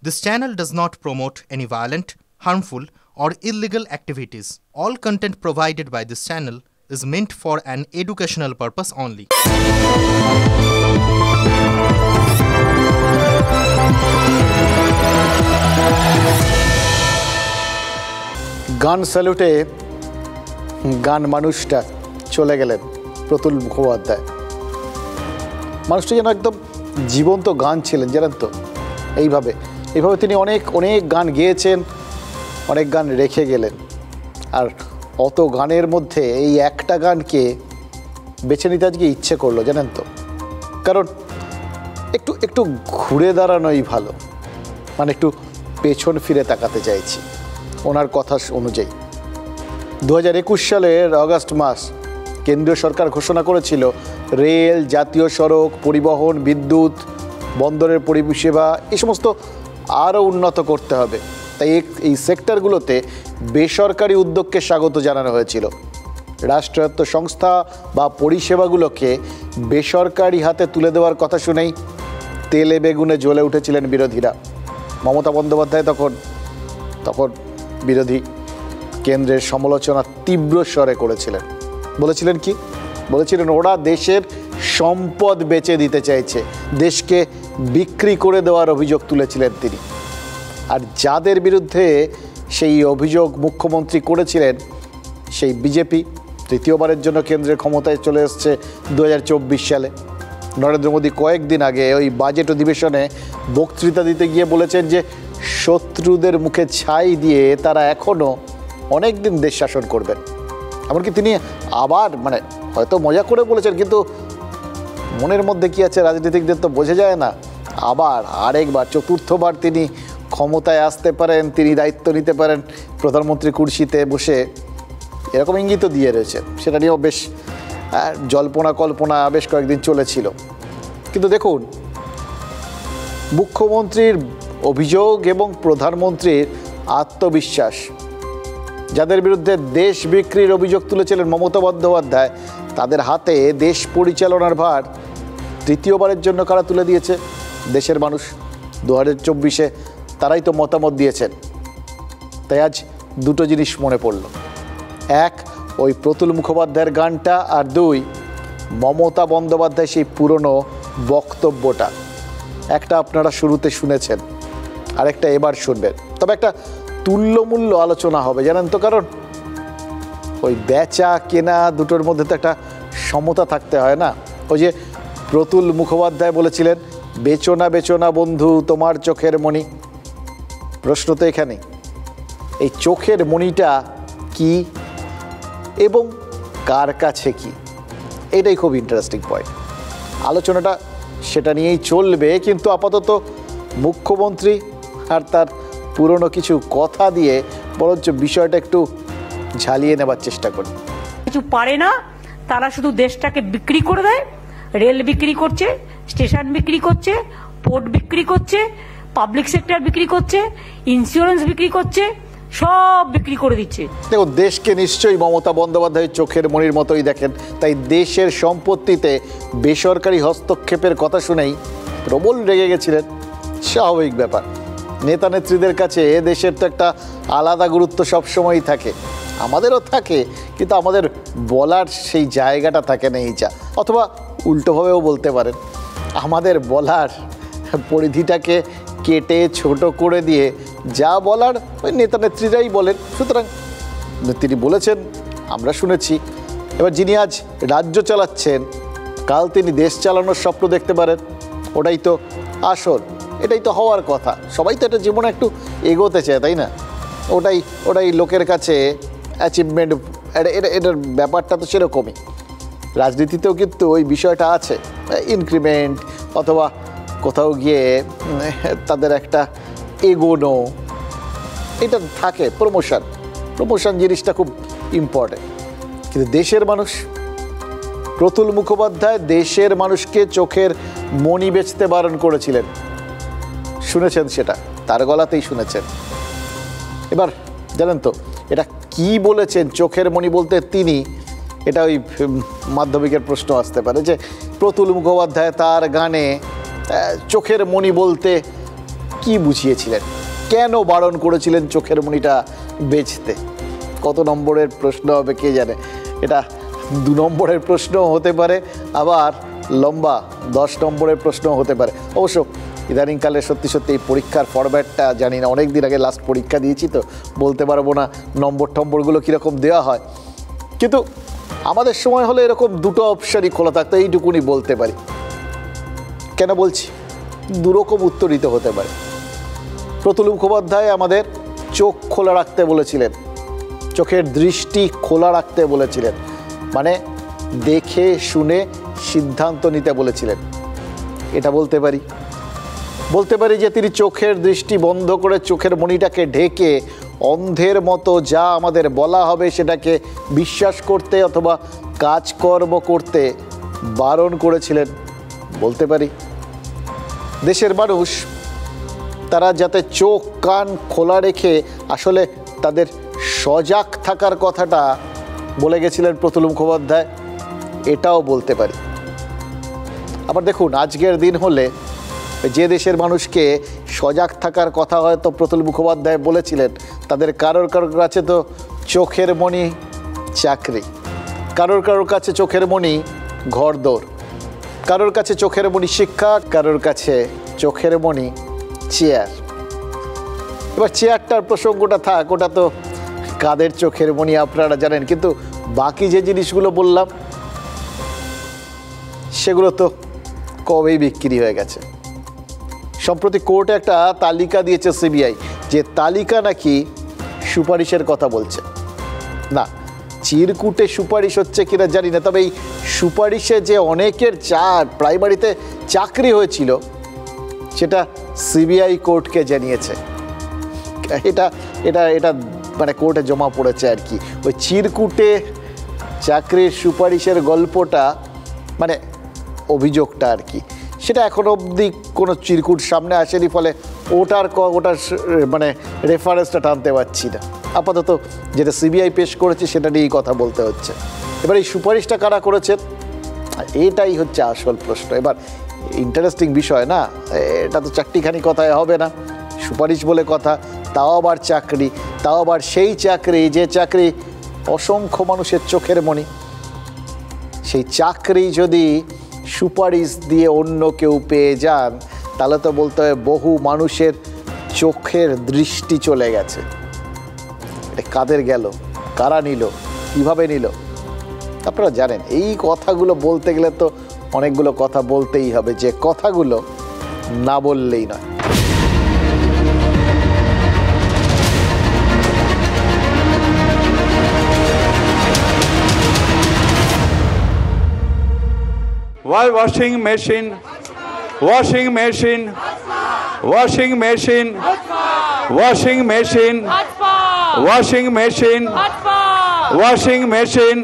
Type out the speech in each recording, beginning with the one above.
This channel does not promote any violent, harmful, or illegal activities. All content provided by this channel is meant for an educational purpose only. গান স্যালুটে গান মানুষটা চলে গেলেন প্রতুল মুখোপাধ্যায়। মানুষটা যেন একদম জীবন্ত গান ছিলেন, জানেন তো। এইভাবে তিনি অনেক গান গেয়েছেন, অনেক গান রেখে গেলেন। আর অত গানের মধ্যে এই একটা গানকে বেছে নিতে আজকে ইচ্ছে করলো, জানেন তো। কারণ একটু ঘুরে দাঁড়ানোই ভালো, মানে একটু পেছন ফিরে তাকাতে চাইছি ওনার কথা অনুযায়ী। 2021 সালের অগাস্ট মাস কেন্দ্রীয় সরকার ঘোষণা করেছিল রেল, জাতীয় সড়ক, পরিবহন, বিদ্যুৎ, বন্দরের পরিষেবা এই সমস্ত আরও উন্নত করতে হবে। তাই এই সেক্টরগুলোতে বেসরকারি উদ্যোগকে স্বাগত জানানো হয়েছিল। রাষ্ট্রায়ত্ত সংস্থা বা পরিষেবাগুলোকে বেসরকারি হাতে তুলে দেওয়ার কথা শুনেই তেলে বেগুনে জ্বলে উঠেছিলেন বিরোধীরা। মমতা বন্দ্যোপাধ্যায় তখন বিরোধী কেন্দ্রের সমালোচনা তীব্র স্বরে করেছিলেন। বলেছিলেন ওরা দেশের সম্পদ বেচে দিতে চাইছে, দেশকে বিক্রি করে দেওয়ার অভিযোগ তুলেছিলেন তিনি। আর যাদের বিরুদ্ধে সেই অভিযোগ মুখ্যমন্ত্রী করেছিলেন, সেই বিজেপি তৃতীয়বারের জন্য কেন্দ্রের ক্ষমতায় চলে এসছে 2024 সালে। নরেন্দ্র মোদী কয়েকদিন আগে ওই বাজেট অধিবেশনে বক্তৃতা দিতে গিয়ে বলেছেন যে শত্রুদের মুখে ছাই দিয়ে তারা এখনও অনেক দিন দেশ শাসন করবেন। এমনকি তিনি আবার হয়তো মজা করে বলেছেন, কিন্তু মনের মধ্যে কি আছে রাজনীতিকদের তো বোঝা যায় না। আবার আরেকবার চতুর্থবার তিনি ক্ষমতায় আসতে পারেন, তিনি দায়িত্ব নিতে পারেন প্রধানমন্ত্রী কুর্সিতে বসে, এরকম ইঙ্গিত দিয়ে রয়েছে। সেটা নিয়েও বেশ জল্পনা কল্পনা বেশ কয়েকদিন চলেছিল। কিন্তু দেখুন, মুখ্যমন্ত্রীর অভিযোগ এবং প্রধানমন্ত্রীর আত্মবিশ্বাস, যাদের বিরুদ্ধে দেশ বিক্রির অভিযোগ তুলেছিলেন মমতা বন্দ্যোপাধ্যায়, তাদের হাতে দেশ পরিচালনার ভার তৃতীয়বারের জন্য কারা তুলে দিয়েছে? দেশের মানুষ। 2024-এ তারাই তো মতামত দিয়েছেন। তাই আজ দুটো জিনিস মনে পড়ল। এক, ওই প্রতুল মুখোপাধ্যায়ের গানটা, আর দুই, মমতা বন্দ্যোপাধ্যায় সেই পুরনো বক্তব্যটা। একটা আপনারা শুরুতে শুনেছেন, আরেকটা এবার শুনবেন। তবে একটা তুল্যমূল্য আলোচনা হবে, জানেন তো। কারণ ওই বেচা কেনা দুটোর মধ্যে তো একটা সমতা থাকতে হয় না। ওই যে প্রতুল মুখোপাধ্যায় বলেছিলেন, বেচো না বন্ধু তোমার চোখের মণি। প্রশ্ন তো এখানে, এই চোখের মণিটা কি এবং কার কাছে কি, এটাই খুব ইন্টারেস্টিং পয়েন্ট। আলোচনাটা সেটা নিয়েই চলবে, কিন্তু আপাতত মুখ্যমন্ত্রী আর তার পুরনো কিছু কথা দিয়ে বরঞ্চ বিষয়টা একটু ঝালিয়ে নেবার চেষ্টা করি। কিছু পারে না, তারা শুধু দেশটাকে বিক্রি করে দেয়। রেল বিক্রি করছে, স্টেশন বিক্রি করছে, পোর্ট বিক্রি করছে, পাবলিক সেক্টর বিক্রি করছে, ইন্স্যুরেন্স বিক্রি করছে, সব বিক্রি করে দিচ্ছে। দেখো, দেশকে নিশ্চয়ই মমতা বন্দ্যোপাধ্যায় চোখের মণির মতোই দেখেন। তাই দেশের সম্পত্তিতে বেসরকারি হস্তক্ষেপের কথা শুনেই প্রবল রেগে গেছিলেন। স্বাভাবিক ব্যাপার, নেতা নেত্রীদের কাছে দেশের তো একটা আলাদা গুরুত্ব সবসময়ই থাকে, আমাদেরও থাকে, কিন্তু আমাদের বলার সেই জায়গাটা থাকে না এই যা। অথবা উল্টোভাবেও বলতে পারেন, আমাদের বলার পরিধিটাকে কেটে ছোট করে দিয়ে যা বলার ওই নেতা নেত্রীরাই বলেন। সুতরাং তিনি বলেছেন, আমরা শুনেছি। এবার যিনি আজ রাজ্য চালাচ্ছেন, কাল তিনি দেশ চালানোর স্বপ্ন দেখতে পারেন। ওটাই তো আসল, এটাই তো হওয়ার কথা। সবাই তো এটা জীবনে একটু এগোতে চায়, তাই না? ওটাই লোকের কাছে অ্যাচিভমেন্ট। এটার ব্যাপারটা তো সেরকমই। রাজনীতিতেও কিন্তু ওই বিষয়টা আছে, ইনক্রিমেন্ট অথবা কোথাও গিয়ে তাদের একটা এগোনো, এটা থাকে। প্রমোশন জিনিসটা খুব ইম্পর্টেন্ট। কিন্তু দেশের মানুষ, প্রতুল মুখোপাধ্যায় দেশের মানুষকে চোখের মণি বেচতে বারণ করেছিলেন। শুনেছেন, সেটা তার গলাতেই শুনেছেন। এবার জানেন তো এটা কি বলেছেন চোখের মণি বলতে তিনি? এটা ওই মাধ্যমিকের প্রশ্ন আসতে পারে যে প্রতুল মুখোপাধ্যায় তার গানে চোখের মণি বলতে কি বুঝিয়েছিলেন, কেন বারণ করেছিলেন চোখের মণিটা বেচতে? কত নম্বরের প্রশ্ন হবে কে জানে, এটা 2 নম্বরের প্রশ্ন হতে পারে, আবার লম্বা 10 নম্বরের প্রশ্ন হতে পারে। অবশ্য ইদানিংকালে সত্যি সত্যি এই পরীক্ষার ফরম্যাটটা জানি না, অনেক দিন আগে লাস্ট পরীক্ষা দিয়েছি তো বলতে পারবো না নম্বরগুলো কীরকম দেওয়া হয়, কিন্তু আমাদের সময় হলে এরকম 2টো অপশানই খোলা থাকতো, এইটুকুনি বলতে পারি। কেন বলছি? 2 রকম উত্তর দিতে হতে পারে। প্রতুল মুখোপাধ্যায় আমাদের চোখ খোলা রাখতে বলেছিলেন, চোখের দৃষ্টি খোলা রাখতে বলেছিলেন, মানে দেখে শুনে সিদ্ধান্ত নিতে বলেছিলেন। এটা বলতে পারি যে তিনি চোখের দৃষ্টি বন্ধ করে চোখের মণিটাকে ঢেকে অন্ধের মতো যা আমাদের বলা হবে সেটাকে বিশ্বাস করতে অথবা কাজকর্ম করতে বারণ করেছিলেন। বলতে পারি দেশের মানুষ তারা যাতে চোখ কান খোলা রেখে আসলে তাদের সজাগ থাকার কথাটা বলে গেছিলেন প্রতুল মুখোপাধ্যায়, এটাও বলতে পারি। আবার দেখুন, আজকের দিন হলে যে দেশের মানুষকে সজাগ থাকার কথা হয়তো প্রতুল মুখোপাধ্যায় বলেছিলেন, তাদের কারোর কাছে তো চোখের মণি চাকরি, কারোর কাছে চোখের মণি ঘরদোর, কারোর কাছে চোখের মণি শিক্ষা, কারোর কাছে চোখের মণি চেয়ার। এবার চেয়ারটার প্রসঙ্গটা থাক, ওটা তো কাদের চোখের মণি আপনারা জানেন, কিন্তু বাকি যে জিনিসগুলো বললাম সেগুলো তো কবেই বিক্রি হয়ে গেছে। সম্প্রতি কোর্টে একটা তালিকা দিয়েছে সিবিআই, যে তালিকা নাকি সুপারিশের কথা বলছে। না, চিরকুটে সুপারিশ হচ্ছে কিনা জানি না, তবে এই সুপারিশে যে অনেকের প্রাইমারিতে চাকরি হয়েছিল সেটা সিবিআই কোর্টকে জানিয়েছে। এটা এটা এটা মানে কোর্টে জমা পড়েছে আর কি। ওই চিরকুটে চাকরির সুপারিশের গল্পটা, মানে অভিযোগটা আর কি, সেটা এখন অবধি কোনো চিরকুট সামনে আসেনি, ফলে ওটার মানে রেফারেন্সটা টানতে পারছি না। আপাতত যেটা সিবিআই পেশ করেছে সেটা নিয়েই কথা বলতে হচ্ছে। এবার এই সুপারিশটা কারা করেছেন, এটাই হচ্ছে আসল প্রশ্ন। এবার ইন্টারেস্টিং বিষয় না, এটা তো চারটিখানি কথায় হবে না, সুপারিশ বলে কথা, তাও আবার চাকরি, তাও আবার সেই চাকরি যে চাকরি অসংখ্য মানুষের চোখের মণি। সেই চাকরি যদি সুপারিশ দিয়ে অন্য কেউ পেয়ে যান, তাহলে তো বলতে হয় বহু মানুষের চোখের দৃষ্টি চলে গেছে। এটা কাদের গেল, কারা নিল, কিভাবে নিল, আপনারা জানেন। এই কথাগুলো বলতে গেলে তো অনেকগুলো কথা বলতেই হবে, যে কথাগুলো না বললেই নয়। Why washing machine? Washing machine. Washing machine. Washing machine. Washing machine. Washing machine.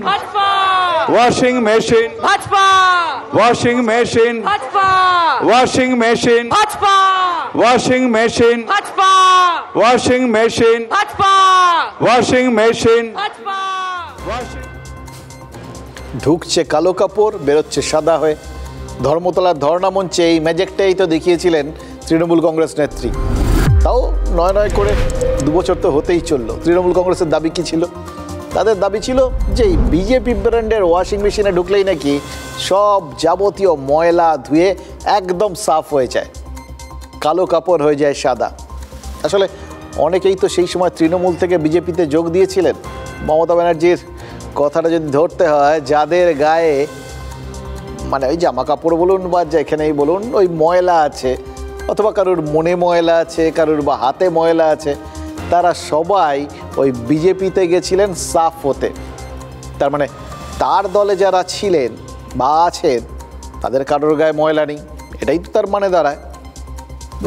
Washing machine. Washing machine. Washing machine. Washing machine. Washing machine. Washing machine. ঢুকছে কালো কাপড়, বেরোচ্ছে সাদা হয়ে। ধর্মতলার ধর্ণা মঞ্চে এই ম্যাজিকটাই তো দেখিয়েছিলেন তৃণমূল কংগ্রেস নেত্রী। তাও নয় করে 2 বছর তো হতেই চললো। তৃণমূল কংগ্রেসের দাবি কী ছিল? তাদের দাবি ছিল যে বিজেপি ব্র্যান্ডের ওয়াশিং মেশিনে ঢুকলেই নাকি সব যাবতীয় ময়লা ধুয়ে একদম সাফ হয়ে যায়, কালো কাপড় হয়ে যায় সাদা। আসলে অনেকেই তো সেই সময় তৃণমূল থেকে বিজেপিতে যোগ দিয়েছিলেন। মমতা ব্যানার্জির কথাটা যদি ধরতে হয়, যাদের গায়ে মানে ওই জামা কাপড় বলুন বা যেখানেই বলুন ওই ময়লা আছে, অথবা কারোর মনে ময়লা আছে, কারোর বা হাতে ময়লা আছে, তারা সবাই ওই বিজেপিতে গেছিলেন সাফ হতে। তার মানে তার দলে যারা ছিলেন বা আছেন তাদের কারোর গায়ে ময়লা নেই, এটাই তো তার মানে দাঁড়ায়।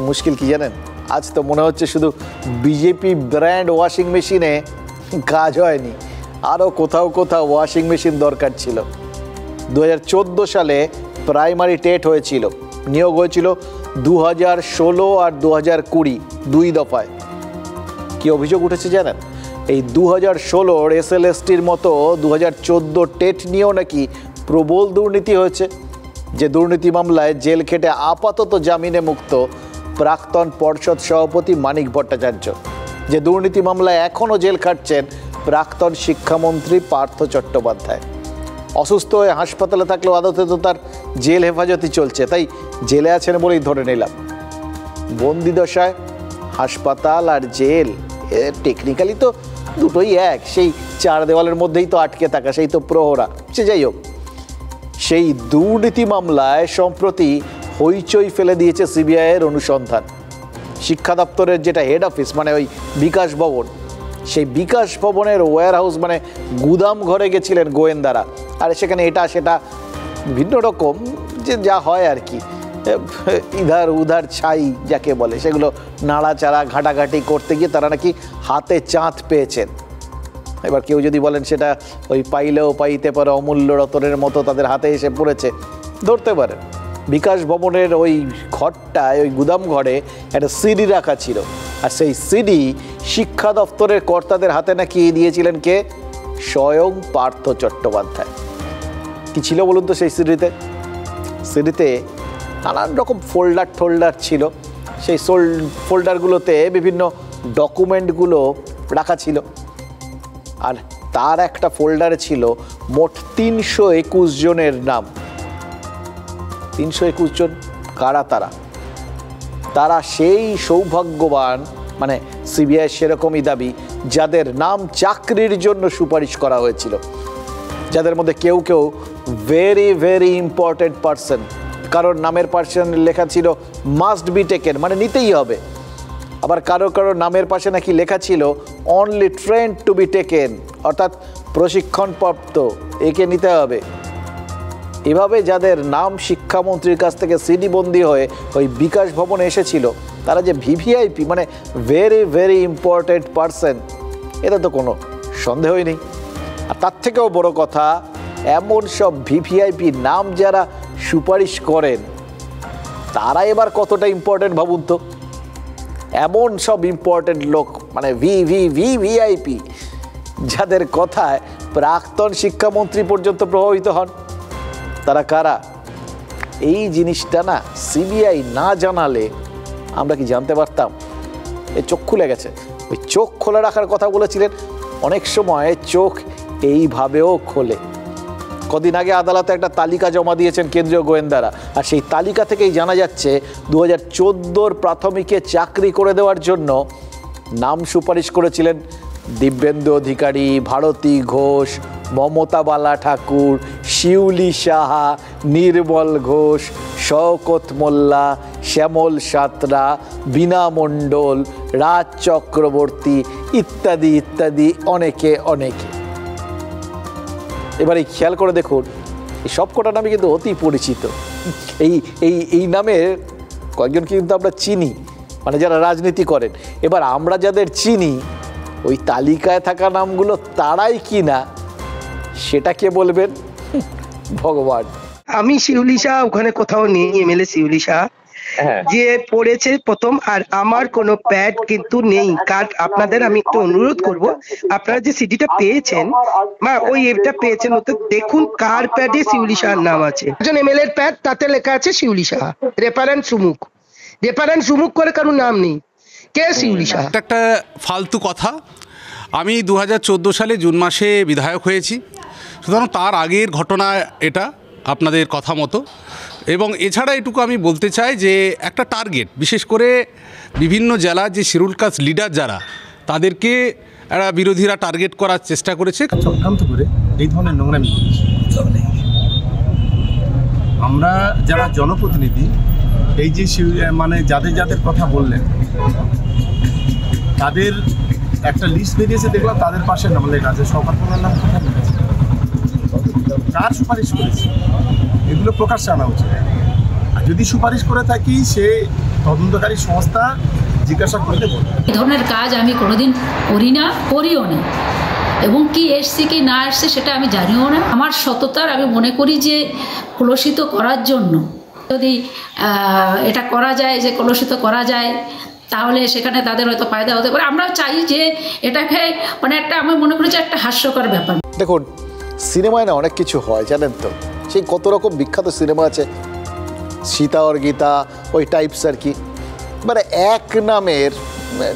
মুশকিল কি জানেন, আজ তো মনে হচ্ছে শুধু বিজেপি ব্র্যান্ড ওয়াশিং মেশিনে কাজ হয়নি, আরও কোথাও ওয়াশিং মেশিন দরকার ছিল। 2014 সালে প্রাইমারি টেট হয়েছিল, নিয়োগ হয়েছিল 2016 আর 2020 2 দফায়। কি অভিযোগ উঠেছে জানেন? এই 2016 SLSTর মতো 2014 টেট নিয়েও নাকি প্রবল দুর্নীতি হয়েছে। যে দুর্নীতি মামলায় জেল খেটে আপাতত জামিনে মুক্ত প্রাক্তন পর্ষদ সভাপতি মানিক ভট্টাচার্য, যে দুর্নীতি মামলায় এখনও জেল খাটছেন প্রাক্তন শিক্ষামন্ত্রী পার্থ চট্টোপাধ্যায়। অসুস্থ হয়ে হাসপাতালে থাকলেও আদতে তো তার জেল হেফাজতই চলছে, তাই জেলে আছেন বলেই ধরে নিলাম। বন্দি দশায় হাসপাতাল আর জেল টেকনিক্যালি তো দুটোই এক, সেই চার দেওয়ালের মধ্যেই তো আটকে থাকা, সেই তো প্রহরা। সে যাই হোক, সেই দুর্নীতি মামলায় সম্প্রতি হইচই ফেলে দিয়েছে সিবিআইয়ের অনুসন্ধান। শিক্ষা দপ্তরের যেটা হেড অফিস, মানে ওই বিকাশ ভবন, সেই বিকাশ ভবনের ওয়্যার হাউস মানে গুদাম ঘরে গেছিলেন গোয়েন্দারা, আর সেখানে এটা সেটা ভিন্ন রকম যে যা হয় আর কি, ইধার উধার ছাই যাকে বলে, সেগুলো নাড়াচাড়া ঘাটাঘাটি করতে গিয়ে তারা নাকি হাতে চাঁদ পেয়েছেন। এবার কেউ যদি বলেন সেটা ওই পাইলেও পাইতে পারে অমূল্য রতনের মতো তাদের হাতে এসে পড়েছে, ধরতে পারে। বিকাশ ভবনের ওই ঘরটায়, ওই গুদাম ঘরে একটা সিডি রাখা ছিল, আর সেই সিডি শিক্ষা দপ্তরের কর্তাদের হাতে নাকি দিয়েছিলেন কে? স্বয়ং পার্থ চট্টোপাধ্যায়। কি ছিল বলুন তো সেই সিডিতে নানান রকম ফোল্ডার ছিল। সেই ফোল্ডারগুলোতে বিভিন্ন ডকুমেন্টগুলো রাখা ছিল, আর তার একটা ফোল্ডারে ছিল মোট 321 জনের নাম। 321 জন কারা? তারা সেই সৌভাগ্যবান, মানে সিবিআই সেরকমই দাবি, যাদের নাম চাকরির জন্য সুপারিশ করা হয়েছিল, যাদের মধ্যে কেউ কেউ ভেরি ভেরি ইম্পর্টেন্ট পার্সন, কারোর নামের পার্সন লেখা ছিল মাস্ট বি টেকেন, মানে নিতেই হবে। আবার কারো নামের পাশে নাকি লেখা ছিল only trained to be taken, অর্থাৎ প্রশিক্ষণপ্রাপ্ত, একে নিতে হবে। এভাবে যাদের নাম শিক্ষামন্ত্রীর কাছ থেকে সিডি বন্দি হয়ে ওই বিকাশ ভবনে এসেছিল, তারা যে ভিভিআইপি, মানে ভেরি ভেরি ইম্পর্টেন্ট পার্সন, এটা তো কোনো সন্দেহই নেই। আর তার থেকেও বড় কথা, এমন সব ভিভিআইপি নাম যারা সুপারিশ করেন, তারা এবার কতটা ইম্পর্টেন্ট ভাবুন তো। এমন সব ইম্পর্টেন্ট লোক, মানে ভিভিআইপি, যাদের কথায় প্রাক্তন শিক্ষামন্ত্রী পর্যন্ত প্রভাবিত হন, তারা কারা? এই জিনিসটা না সিবিআই না জানালে আমরা কি জানতে পারতাম? এই চোখ খুলে গেছে। ওই চোখ খোলা রাখার কথা বলেছিলেন, অনেক সময় চোখ এইভাবেও খোলে। কদিন আগে আদালতে একটা তালিকা জমা দিয়েছেন কেন্দ্রীয় গোয়েন্দারা, আর সেই তালিকা থেকেই জানা যাচ্ছে 2014 প্রাথমিকে চাকরি করে দেওয়ার জন্য নাম সুপারিশ করেছিলেন দিব্যেন্দু অধিকারী, ভারতী ঘোষ, মমতা বালা ঠাকুর, শিউলি সাহা, নির্মল ঘোষ, শওকত মোল্লা, শ্যামল সাঁতরা, বীণা মণ্ডল, রাজ চক্রবর্তী ইত্যাদি ইত্যাদি, অনেকে। এবারে খেয়াল করে দেখুন, এই সব কটা নামে কিন্তু অতি পরিচিত। এই নামের কয়েকজন কিন্তু আমরা চিনি, মানে যারা রাজনীতি করেন। এবার আমরা যাদের চিনি, ওই তালিকায় থাকা নামগুলো তারাই কি না, সেটা কে বলবেন? ভগবান। আমি শিউলি শাহ ওখানে কোথাও নেই, এমএলএ শিউলি শাহ যে পড়েছে প্রথম, আর আমার কোনো প্যাড কিন্তু নেই। কার্ড আপনাদের আমি একটু অনুরোধ করব, আপনারা যে সিডিটা পেয়েছেন বা ওই এটা পেয়েছেন, ওতে দেখুন কার প্যাডে শিউলি শাহর নাম আছে। একজন এমএলএ এর প্যাড, তাতে লেখা আছে শিউলি শাহ, রেফারেন্স সুমুখ করে কারোর নাম নেই। কে শিউলি শাহ? একটা ফালতু কথা। আমি 2014 সালে জুন মাসে বিধায়ক হয়েছি, সুতরাং তার আগের ঘটনা এটা আপনাদের কথা মতো। এবং এছাড়া এটুকু আমি বলতে চাই যে একটা টার্গেট, বিশেষ করে বিভিন্ন জেলার যে শিডিউল কাস্ট লিডার যারা, তাদেরকে এরা বিরোধীরা টার্গেট করার চেষ্টা করেছে, চক্রান্ত করে এই ধরনের নোংরামি করেছে। আমরা যারা জনপ্রতিনিধি, এই যে মানে যাদের কথা বললেন, তাদের একটা লিস্ট বেরিয়েছে, দেখলাম তাদের পাশে নাম লেখা আছে, শওকত মোল্লার নাম কোথায় লেখা আছে, কার সুপারিশ করেছে, এগুলো প্রকাশ্যে আনা উচিত। আর যদি সুপারিশ করে থাকি, সে তদন্তকারী সংস্থা জিজ্ঞাসা করতে বলবে। এই ধরনের কাজ আমি কোনোদিন করিও না, এবং কি এসছে কি না এসছে সেটা আমি জানিও না। আমার সততার আমি মনে করি যে কলুষিত করার জন্য যদি এটা করা যায়, যে কলুষিত করা যায়, তাহলে সেখানে তাদের হয়তো ফায়দা হতে পারে। আমরাও চাই যে এটাকে মানে একটা, আমি মনে করি যে একটা হাস্যকর ব্যাপার। দেখুন, সিনেমায় না অনেক কিছু হয় জানেন তো, সেই কত রকম বিখ্যাত সিনেমা আছে, সীতা আর গীতা, ওই টাইপস আর কি। মানে এক নামের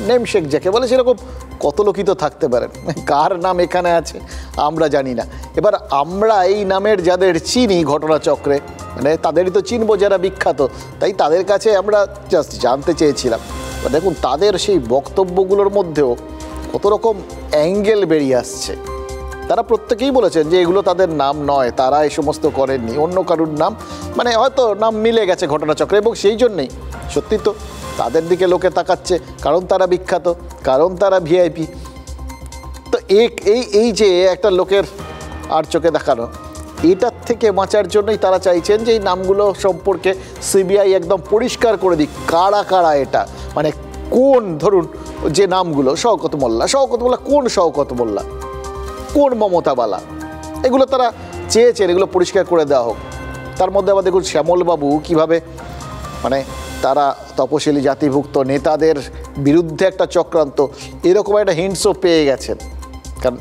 নেমশেক যাকে বলে সেরকম কত লোকই তো থাকতে পারেন, কার নাম এখানে আছে আমরা জানি না। এবার আমরা এই নামের যাদের চিনি ঘটনাচক্রে, মানে তাদেরই তো চিনবো যারা বিখ্যাত, তাই তাদের কাছে আমরা জাস্ট জানতে চেয়েছিলাম। দেখুন তাদের সেই বক্তব্যগুলোর মধ্যেও কত রকম অ্যাঙ্গেল বেরিয়ে আসছে। তারা প্রত্যেকেই বলেছেন যে এগুলো তাদের নাম নয়, তারা এই সমস্ত করেননি, অন্য কারুর নাম, মানে হয়তো নাম মিলে গেছে ঘটনাচক্রে, এবং সেই জন্যেই সত্যি তো তাদের দিকে লোকে তাকাচ্ছে, কারণ তারা বিখ্যাত, কারণ তারা ভিআইপি। তো এই যে একটা লোকের আর চোখে দেখানো, এটার থেকে বাঁচার জন্যই তারা চাইছেন যে এই নামগুলো সম্পর্কে সিবিআই একদম পরিষ্কার করে দিক, কারা কারা এটা, মানে কোন, ধরুন যে নামগুলো শওকত মোল্লা কোন শওকত মোল্লা, কোন মমতা বালা, এগুলো তারা চেয়েছেন এগুলো পরিষ্কার করে দেওয়া হোক। তার মধ্যে আবার দেখুন শ্যামলবাবু কীভাবে, মানে তারা তপশিলি জাতিভুক্ত নেতাদের বিরুদ্ধে একটা চক্রান্ত, এরকম একটা হিন্টসও পেয়ে গেছেন। কারণ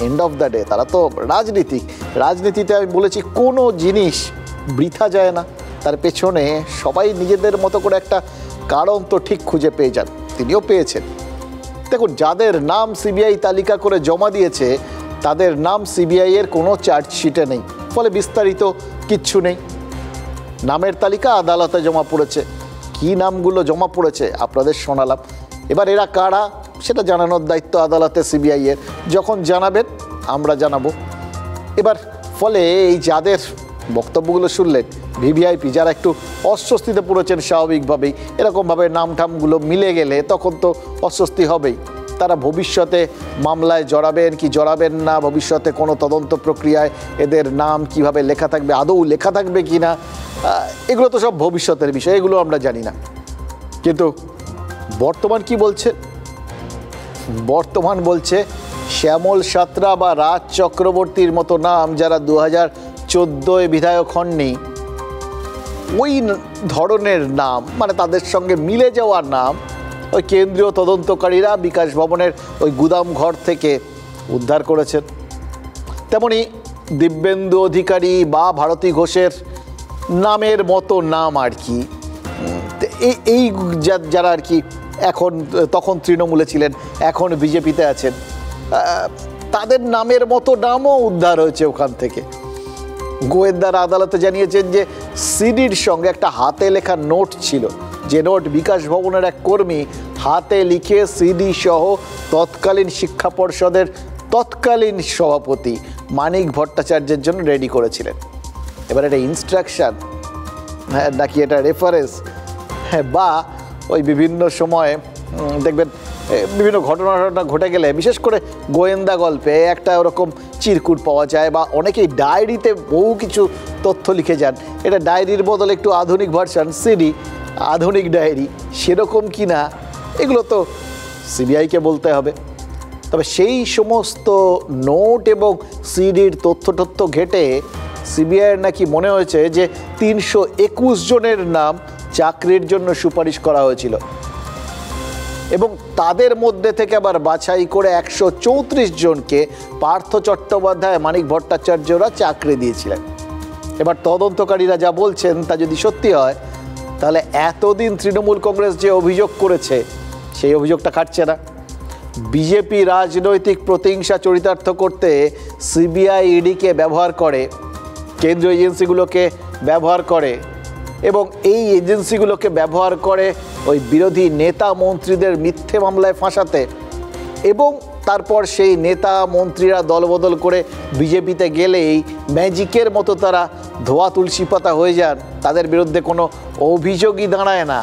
এন্ড অফ দ্য ডে তারা তো রাজনীতিতে আমি বলেছি কোনো জিনিস বৃথা যায় না, তার পেছনে সবাই নিজেদের মতো করে একটা কারণ তো ঠিক খুঁজে পেয়ে যান, তিনিও পেয়েছেন। দেখুন যাদের নাম সিবিআই তালিকা করে জমা দিয়েছে তাদের নাম সিবিআইয়ের কোনো চার্জশিটে নেই, ফলে বিস্তারিত কিচ্ছু নেই। নামের তালিকা আদালতে জমা পড়েছে, কী নামগুলো জমা পড়েছে আপনাদের শোনালাম। এবার এরা কারা সেটা জানানোর দায়িত্ব আদালতে সিবিআইয়ের, যখন জানাবেন আমরা জানাবো। এবার ফলে এই যাদের বক্তব্যগুলো শুনলেন ভিভিআইপি, যারা একটু অস্বস্তিতে পড়েছেন স্বাভাবিকভাবেই, এরকমভাবে নামঠামগুলো মিলে গেলে তখন তো অস্বস্তি হবেই। তারা ভবিষ্যতে মামলায় জড়াবেন কি জড়াবেন না, ভবিষ্যতে কোনো তদন্ত প্রক্রিয়ায় এদের নাম কিভাবে লেখা থাকবে, আদৌ লেখা থাকবে কি না, এগুলো তো সব ভবিষ্যতের বিষয়, এগুলো আমরা জানি না। কিন্তু বর্তমান কি বলছে? বর্তমান বলছে শ্যামল সাঁতরা বা রাজ চক্রবর্তীর মতো নাম যারা 2014 বিধায়ক হননি, ওই ধরনের নাম, মানে তাদের সঙ্গে মিলে যাওয়ার নাম ওই কেন্দ্রীয় তদন্তকারীরা বিকাশ ভবনের ওই গুদাম ঘর থেকে উদ্ধার করেছেন। তেমনি দিব্যেন্দু অধিকারী বা ভারতী ঘোষের নামের মতো নাম আর কি, এই যারা আর কি এখন, তখন তৃণমূলে ছিলেন, এখন বিজেপিতে আছেন, তাদের নামের মতো নামও উদ্ধার হয়েছে ওখান থেকে। গোয়েন্দারা আদালতে জানিয়েছেন যে সিডির সঙ্গে একটা হাতে লেখা নোট ছিল, যে নোট বিকাশ ভবনের এক কর্মী হাতে লিখে সিডি সহ তৎকালীন শিক্ষা পর্ষদের তৎকালীন সভাপতি মানিক ভট্টাচার্যের জন্য রেডি করেছিলেন। এবার এটা ইনস্ট্রাকশন নাকি এটা রেফারেন্স, বা ওই বিভিন্ন সময়ে দেখবেন বিভিন্ন ঘটনা ঘটে গেলে, বিশেষ করে গোয়েন্দা গল্পে একটা ওরকম চিরকুট পাওয়া যায়, বা অনেকেই ডায়েরিতে বহু কিছু তথ্য লিখে যান, এটা ডায়েরির বদলে একটু আধুনিক ভার্সন সিডি, আধুনিক ডায়েরি, সেরকম কি না এগুলো তো সিবিআইকে বলতে হবে। তবে সেই সমস্ত নোট এবং সিডির তথ্য ঘেটে সিবিআইয়ের নাকি মনে হয়েছে যে 321 জনের নাম চাকরির জন্য সুপারিশ করা হয়েছিল, এবং তাদের মধ্যে থেকে আবার বাছাই করে 134 জনকে পার্থ চট্টোপাধ্যায়, মানিক ভট্টাচার্যরা চাকরি দিয়েছিলেন। এবার তদন্তকারীরা যা বলছেন তা যদি সত্যি হয়, তাহলে এতদিন তৃণমূল কংগ্রেস যে অভিযোগ করেছে সেই অভিযোগটা খাটছে না। বিজেপি রাজনৈতিক প্রতিহিংসা চরিতার্থ করতে সিবিআই ইডিকে ব্যবহার করে, কেন্দ্রীয় এজেন্সিগুলোকে ব্যবহার করে, এবং এই এজেন্সিগুলোকে ব্যবহার করে ওই বিরোধী নেতা মন্ত্রীদের মিথ্যে মামলায় ফাঁসাতে, এবং তারপর সেই নেতা মন্ত্রীরা দলবদল করে বিজেপিতে গেলেই ম্যাজিকের মতো তারা ধোয়া তুলসী পাতা হয়ে যান, তাদের বিরুদ্ধে কোনো অভিযোগই দাঁড়ায় না।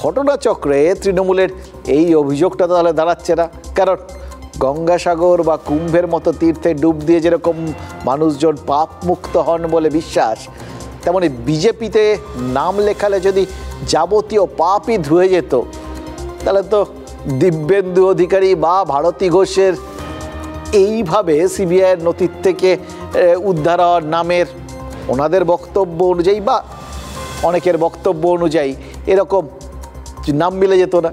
ঘটনাচক্রে তৃণমূলের এই অভিযোগটা তাহলে দাঁড়াচ্ছে না, কারণ গঙ্গাসাগর বা কুম্ভের মতো তীর্থে ডুব দিয়ে যেরকম মানুষজন পাপ মুক্ত হন বলে বিশ্বাস, তেমনি বিজেপিতে নাম লেখালে যদি যাবতীয় পাপই ধুয়ে যেত, তাহলে তো দিব্যেন্দু অধিকারী বা ভারতী ঘোষের এইভাবে সিবিআইয়ের নথির থেকে উদ্ধার হওয়ার নামের ওনাদের বক্তব্য অনুযায়ী বা অনেকের বক্তব্য অনুযায়ী এরকম নাম মিলে যেত না।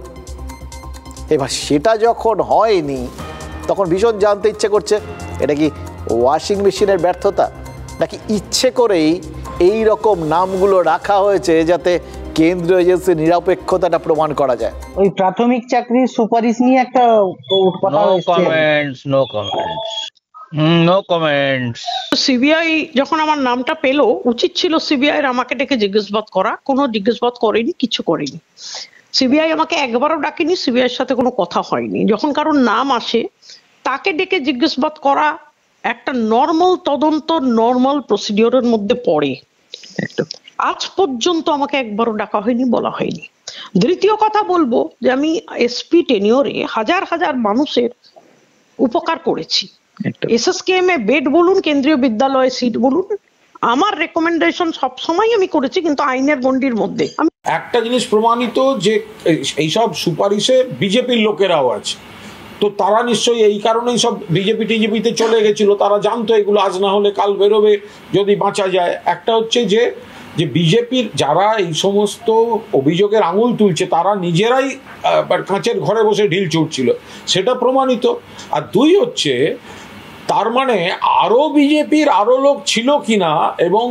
এবার সেটা যখন হয়নি, তখন ভীষণ জানতে ইচ্ছে করছে এটা কি ওয়াশিং মেশিনের ব্যর্থতা, নাকি ইচ্ছে করেই এই রকম নামগুলো রাখা হয়েছে যাতে কেন্দ্রীয় এজেন্সির নিরপেক্ষতাটা প্রমাণ করা যায়? ওই প্রাথমিক চাকরির সুপারিশ নিয়ে একটা কথা নো কমেন্টস। সিবিআই যখন আমার নামটা পেলো, উচিত ছিল সিবিআই আমাকে ডেকে জিজ্ঞাসাবাদ করা, কোনো জিজ্ঞাসাবাদ করেনি, কিছু করেনি। সিবিআই আমাকে একবারও ডাকেনি, সিবিআইয়ের সাথে কোনো কথা হয়নি। যখন কারোর নাম আসে তাকে ডেকে জিজ্ঞাসাবাদ করা একটা নর্মাল তদন্ত, নর্মাল প্রসিডিওরের মধ্যে পড়ে। আজ পর্যন্ত আমাকে একবারও ডাকা হয়নি, বলা হয়নি। দ্বিতীয় কথা বলবো যে আমি এসপি টেনিওরে হাজার হাজার মানুষের উপকার করেছি। এসএসকেএম এ বেড বলুন, কেন্দ্রীয় বিদ্যালয়ে সিট বলুন, আমার রেকমেন্ডেশন সবসময় আমি করেছি, কিন্তু আইনের গণ্ডির মধ্যে। একটা জিনিস প্রমাণিত যে এইসব সুপারিশে বিজেপির লোকেরাও আছে, তো তারা নিশ্চয়ই এই কারণেই সব টিজেপিতে চলে গেছিল। তারা জানতো এগুলো আজ না হলে কাল বেরোবে, যদি বাঁচা যায়। একটা হচ্ছে যে বিজেপির যারা এই সমস্ত অভিযোগের আঙুল তুলছে তারা নিজেরাই কাঁচের ঘরে বসে ঢিল ছুটছিল, সেটা প্রমাণিত। আর দুই হচ্ছে তার মানে আরও বিজেপির আরও লোক ছিল কিনা এবং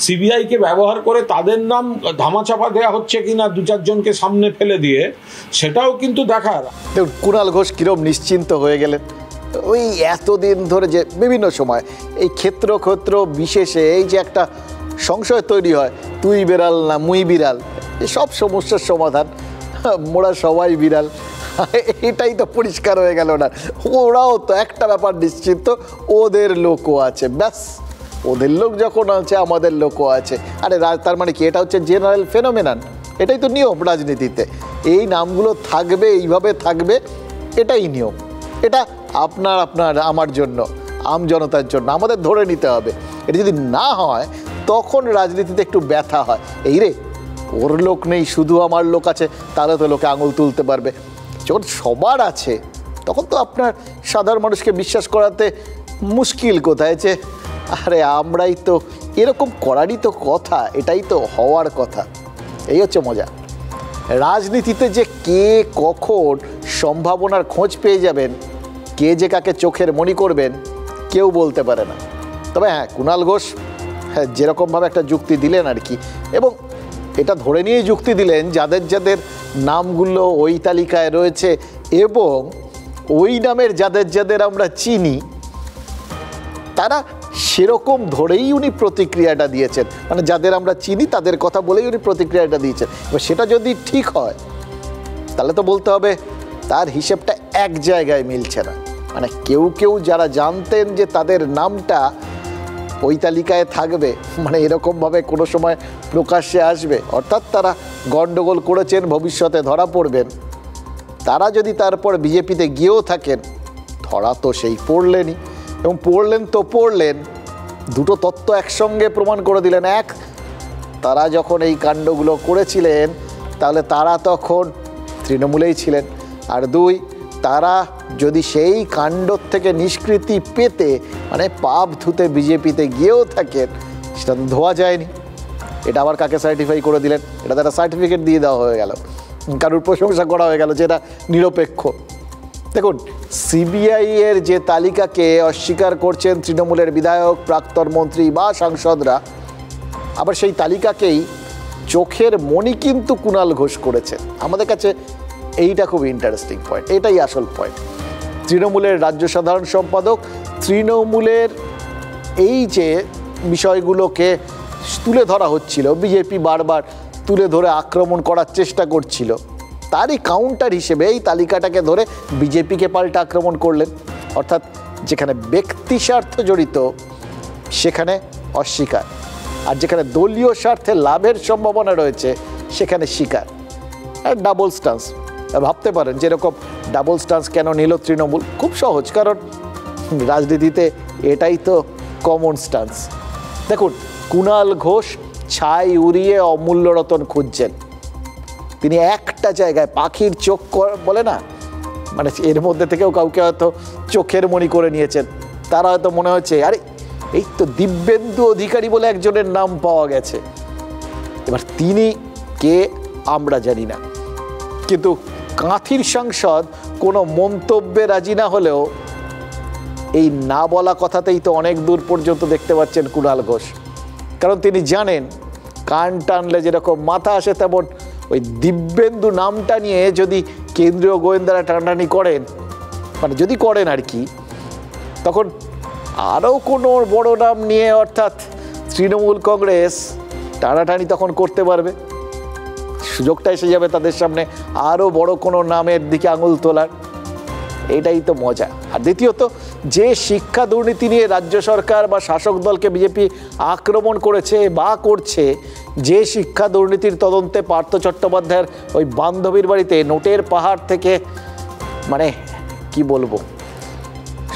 সিবিআইকে ব্যবহার করে তাদের নাম ধামাচাপা দেওয়া হচ্ছে কিনা দু চারজনকে সামনে ফেলে দিয়ে, সেটাও কিন্তু দেখার। কুণাল ঘোষ কিরম নিশ্চিন্ত হয়ে গেলেন ওই এতদিন ধরে যে বিভিন্ন সময় এই ক্ষেত্র বিশেষে এই যে একটা সংশয় তৈরি হয়, তুই বিড়াল না মুই বিড়াল, সব সমস্যার সমাধান, মোরা সবাই বিড়াল, এটাই তো পরিষ্কার হয়ে গেল না। ওরাও তো একটা ব্যাপার নিশ্চিত, ওদের লোকও আছে, ব্যাস ওদের লোক যখন আছে আমাদের লোকও আছে। আরে তার মানে কি, এটা হচ্ছে জেনারেল ফেনোমেনন, এটাই তো নিয়ম রাজনীতিতে। এই নামগুলো থাকবে, এইভাবে থাকবে, এটাই নিয়ম। এটা আপনার আমার জন্য, আমজনতার জন্য আমাদের ধরে নিতে হবে। এটা যদি না হয় তখন রাজনীতিতে একটু ব্যথা হয়, এই রে ওর লোক নেই শুধু আমার লোক আছে, তাহলে তো লোকে আঙুল তুলতে পারবে। যখন সবার আছে তখন তো আপনার সাধারণ মানুষকে বিশ্বাস করাতে মুশকিল কোথায় যে আরে আমরাই তো, এরকম করারই তো কথা, এটাই তো হওয়ার কথা। এই হচ্ছে মজা রাজনীতিতে, যে কে কখন সম্ভাবনার খোঁজ পেয়ে যাবেন, কে যে কাকে চোখের মনি করবেন কেউ বলতে পারে না। তবে হ্যাঁ, কুণাল ঘোষ যেরকমভাবে একটা যুক্তি দিলেন আর কি, এবং এটা ধরে নিয়েই যুক্তি দিলেন যাদের যাদের নামগুলো ওই তালিকায় রয়েছে এবং ওই নামের যাদের যাদের আমরা চিনি, তারা সেরকম ধরেই উনি প্রতিক্রিয়াটা দিয়েছেন। মানে যাদের আমরা চিনি তাদের কথা বলেই উনি প্রতিক্রিয়াটা দিয়েছেন। এবার সেটা যদি ঠিক হয় তাহলে তো বলতে হবে তার হিসেবটা এক জায়গায় মিলছে না। মানে কেউ যারা জানতেন যে তাদের নামটা ওই তালিকায় থাকবে, মানে এরকমভাবে কোনো সময় প্রকাশ্যে আসবে, অর্থাৎ তারা গণ্ডগোল করেছেন, ভবিষ্যতে ধরা পড়বেন, তারা যদি তারপর বিজেপিতে গিয়েও থাকেন, ধরা তো সেই পড়লেনই। এবং পড়লেন দুটো তত্ত্ব একসঙ্গে প্রমাণ করে দিলেন। এক, তারা যখন এই কাণ্ডগুলো করেছিলেন তাহলে তারা তখন তৃণমূলেই ছিলেন। আর দুই, তারা যদি সেই কাণ্ড থেকে নিষ্কৃতি পেতে, মানে পাপ ধুতে বিজেপিতে গিয়েও থাকেন, সেটা ধোয়া যায়নি। এটা আবার কাকে সার্টিফাই করে দিলেন? এটা তারা সার্টিফিকেট দিয়ে দেওয়া হয়ে গেল, কারোর প্রশংসা করা হয়ে গেল যে এটা নিরপেক্ষ। দেখুন, সিবিআই এর যে তালিকাকে অস্বীকার করছেন তৃণমূলের বিধায়ক, প্রাক্তন মন্ত্রী বা সাংসদরা, আবার সেই তালিকাকেই চোখের মনি কিন্তু কুণাল ঘোষ করেছেন। আমাদের কাছে এইটা খুব ইন্টারেস্টিং পয়েন্ট, এটাই আসল পয়েন্ট। তৃণমূলের রাজ্য সাধারণ সম্পাদক, তৃণমূলের এই যে বিষয়গুলোকে তুলে ধরা হচ্ছিল, বিজেপি বারবার তুলে ধরে আক্রমণ করার চেষ্টা করছিল, তারই কাউন্টার হিসেবে এই তালিকাটাকে ধরে বিজেপিকে পাল্টা আক্রমণ করলেন। অর্থাৎ যেখানে ব্যক্তি স্বার্থ জড়িত সেখানে অস্বীকার, আর যেখানে দলীয় স্বার্থে লাভের সম্ভাবনা রয়েছে সেখানে স্বীকার। আর ডাবল স্টান্স, ভাবতে পারেন যেরকম ডাবল স্টান্স কেন নিল তৃণমূল? খুব সহজ, কারণ রাজনীতিতে এটাই তো কমন স্টান্স। দেখুন, কুণাল ঘোষ ছাই উড়িয়ে অমূল্য রতন খুঁজছেন। তিনি একটা জায়গায় পাখির চোখ বলে না, মানে এর মধ্যে থেকেও কাউকে হয়তো চোখের মনি করে নিয়েছেন। তারা হয়তো মনে হচ্ছে আরে এই তো দিব্যেন্দু অধিকারী বলে একজনের নাম পাওয়া গেছে, এবার তিনি কে আমরা জানি না। কিন্তু কাঁথির সাংসদ কোনো মন্তব্যে রাজি না হলেও এই না বলা কথাতেই তো অনেক দূর পর্যন্ত দেখতে পাচ্ছেন কুণাল ঘোষ। কারণ তিনি জানেন কান টানলে যেরকম মাথা আসে, তেমন ওই দিব্যেন্দু নামটা নিয়ে যদি কেন্দ্রীয় গোয়েন্দারা টানাটানি করেন, মানে যদি করেন আর কি, তখন আরও কোনো বড় নাম নিয়ে অর্থাৎ তৃণমূল কংগ্রেস টানাটানি তখন করতে পারবে, সুযোগটা এসে যাবে তাদের সামনে আরও বড় কোনো নামের দিকে আঙুল তোলার। এটাই তো মজা। আর দ্বিতীয়ত, যে শিক্ষা দুর্নীতি নিয়ে রাজ্য সরকার বা শাসক দলকে বিজেপি আক্রমণ করেছে বা করছে, যে শিক্ষা দুর্নীতির তদন্তে পার্থ চট্টোপাধ্যায়ের ওই বান্ধবীর বাড়িতে নোটের পাহাড় থেকে, মানে কি বলবো,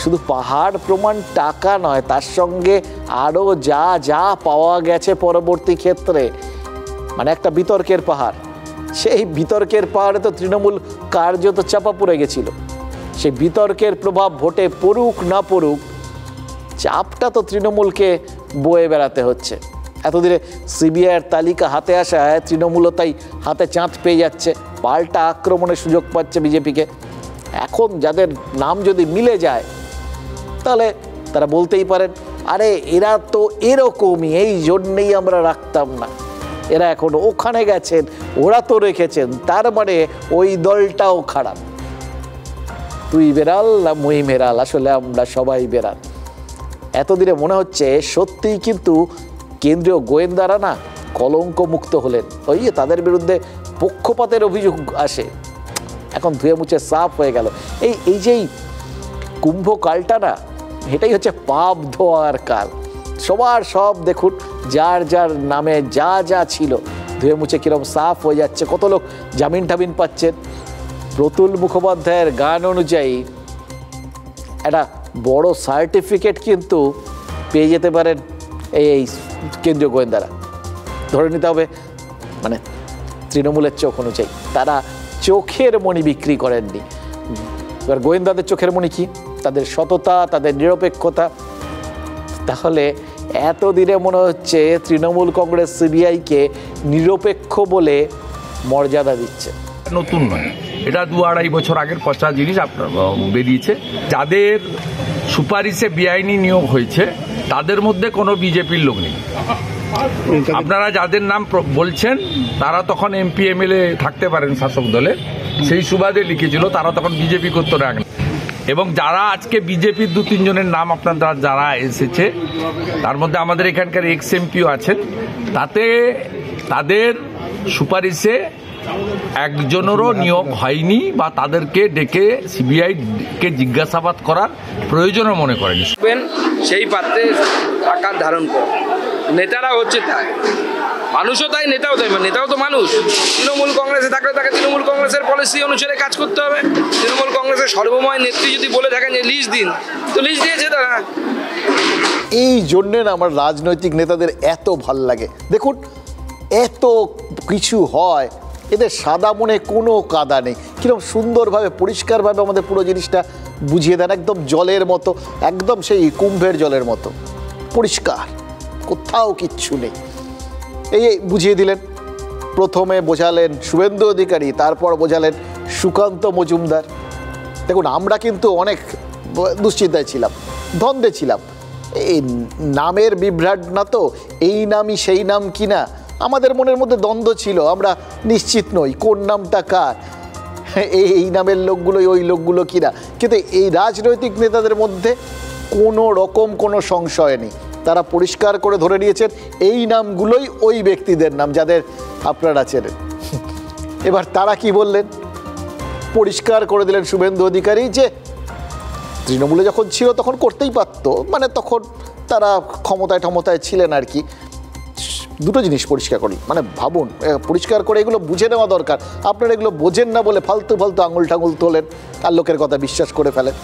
শুধু পাহাড় প্রমাণ টাকা নয়, তার সঙ্গে আরও যা যা পাওয়া গেছে পরবর্তী ক্ষেত্রে, মানে একটা বিতর্কের পাহাড়। সেই বিতর্কের পাহাড়ে তো তৃণমূল কার্যত চাপা পড়ে গেছিল। সেই বিতর্কের প্রভাব ভোটে পড়ুক না পড়ুক, চাপটা তো তৃণমূলকে বয়ে বেড়াতে হচ্ছে। এতদিনে সিবিআইয়ের তালিকা হাতে আসায় তৃণমূলও তাই হাতে চাঁদ পেয়ে যাচ্ছে, পাল্টা আক্রমণের সুযোগ পাচ্ছে বিজেপিকে। এখন যাদের নাম যদি মিলে যায়, তাহলে তারা বলতেই পারেন, আরে এরা তো এরকমই, এই জন্যেই আমরা রাখতাম না, এরা এখন ওখানে গেছেন, ওরা তো রেখেছেন, তার মানে ওই দলটাও খারাপ। তুই বেড়াল না মুই বেড়াল, আসলে আমরা সবাই বেড়াল। এতদিনে মনে হচ্ছে সত্যিই কিন্তু কেন্দ্রীয় গোয়েন্দারা না কলঙ্ক মুক্ত হলেন। ওই তাদের বিরুদ্ধে পক্ষপাতের অভিযোগ আসে, এখন ধুয়ে মুছে সাফ হয়ে গেল। এই যেই কুম্ভকালটা না, এটাই হচ্ছে পাপ ধোয়ার কাল। সবার সব দেখুন, যার যার নামে যা যা ছিল ধুয়ে মুছে কিরম সাফ হয়ে যাচ্ছে। কত লোক জামিন টামিন পাচ্ছেন। প্রতুল মুখোপাধ্যায়ের গান অনুযায়ী একটা বড় সার্টিফিকেট কিন্তু পেয়ে যেতে পারেন এই কেন্দ্রীয় গোয়েন্দারা। ধরে নিতে হবে, মানে তৃণমূলের চোখ অনুযায়ী তারা চোখের মণি বিক্রি করেননি। এবার গোয়েন্দাদের চোখের মণি কি? তাদের সততা, তাদের নিরপেক্ষতা। তাহলে এতদিনে মনে হচ্ছে তৃণমূল কংগ্রেস সিবিআইকে নিরপেক্ষ বলে মর্যাদা দিচ্ছে। নতুন নয়, এটা 2-2.5 বছর আগের পচা জিনিস আপনার বেরিয়েছে। যাদের সুপারিশে বেআইনি নিয়োগ হয়েছে তাদের মধ্যে কোনো বিজেপির লোক নেই। আপনারা যাদের নাম বলছেন তারা তখন এমপি এমএলএ থাকতে পারেন শাসক দলে, সেই সুবাদে লিখেছিল, তারা তখন বিজেপি করতে রাখেন। এবং যারা আজকে বিজেপির 2-3 জনের নাম আপনারা যারা এসেছে, তার মধ্যে আমাদের এখানকার এক্স এমপিও আছেন, তাতে তাদের সুপারিশে একজনেরও নিয়োগ হয়নি বা তাদেরকে ডেকে সিবিআই কে জিজ্ঞাসাবাদ করার প্রয়োজনও মনে করেনি। সেই পাত্রে আকার ধারণ করে নেতারা হচ্ছে তাই, মানুষও তাই, নেতাও তাই। নেতাও তো মানুষ। তৃণমূল কংগ্রেসে থাকলে তাকে তৃণমূল কংগ্রেসের পলিসি অনুসারে কাজ করতে হবে। তৃণমূল কংগ্রেসের সর্বময় নেত্রী যদি বলে থাকেন যে লিস্ট দিন, তো লিস্ট দিয়েছে তারা। এই জন্যে না আমার রাজনৈতিক নেতাদের এত ভাল লাগে। দেখুন, এত কিছু হয়, এদের সাদা মনে কোনো কাদা নেই। কিরকম সুন্দরভাবে পরিষ্কারভাবে আমাদের পুরো জিনিসটা বুঝিয়ে দেন, একদম জলের মতো, একদম সেই কুম্ভের জলের মতো পরিষ্কার, কোথাও কিচ্ছু নেই। এই বুঝিয়ে দিলেন। প্রথমে বোঝালেন শুভেন্দু অধিকারী, তারপর বোঝালেন সুকান্ত মজুমদার। দেখুন, আমরা কিন্তু অনেক দুশ্চিন্তায় ছিলাম, দ্বন্দ্বে ছিলাম। এই নামের বিভ্রাট না তো, এই নামই সেই নাম কিনা, আমাদের মনের মধ্যে দ্বন্দ্ব ছিল। আমরা নিশ্চিত নই কোন নামটা কার, এই নামের লোকগুলোই ওই লোকগুলো কিনা। কিন্তু এই রাজনৈতিক নেতাদের মধ্যে কোনো রকম কোনো সংশয় নেই, তারা পরিষ্কার করে ধরে নিয়েছেন এই নামগুলোই ওই ব্যক্তিদের নাম যাদের আপনারা চেনেন। এবার তারা কি বললেন, পরিষ্কার করে দিলেন শুভেন্দু অধিকারী যে তৃণমূলে যখন ছিল তখন করতেই পারত, মানে তখন তারা ক্ষমতায় ছিলেন আর কি। দুটো জিনিস পরিষ্কার করলেন, মানে ভাবুন, পরিষ্কার করে এগুলো বুঝে নেওয়া দরকার। আপনারা এগুলো বোঝেন না বলে ফালতু ফালতু আঙুল টাঙুল তোলেন আর লোকের কথা বিশ্বাস করে ফেলেন।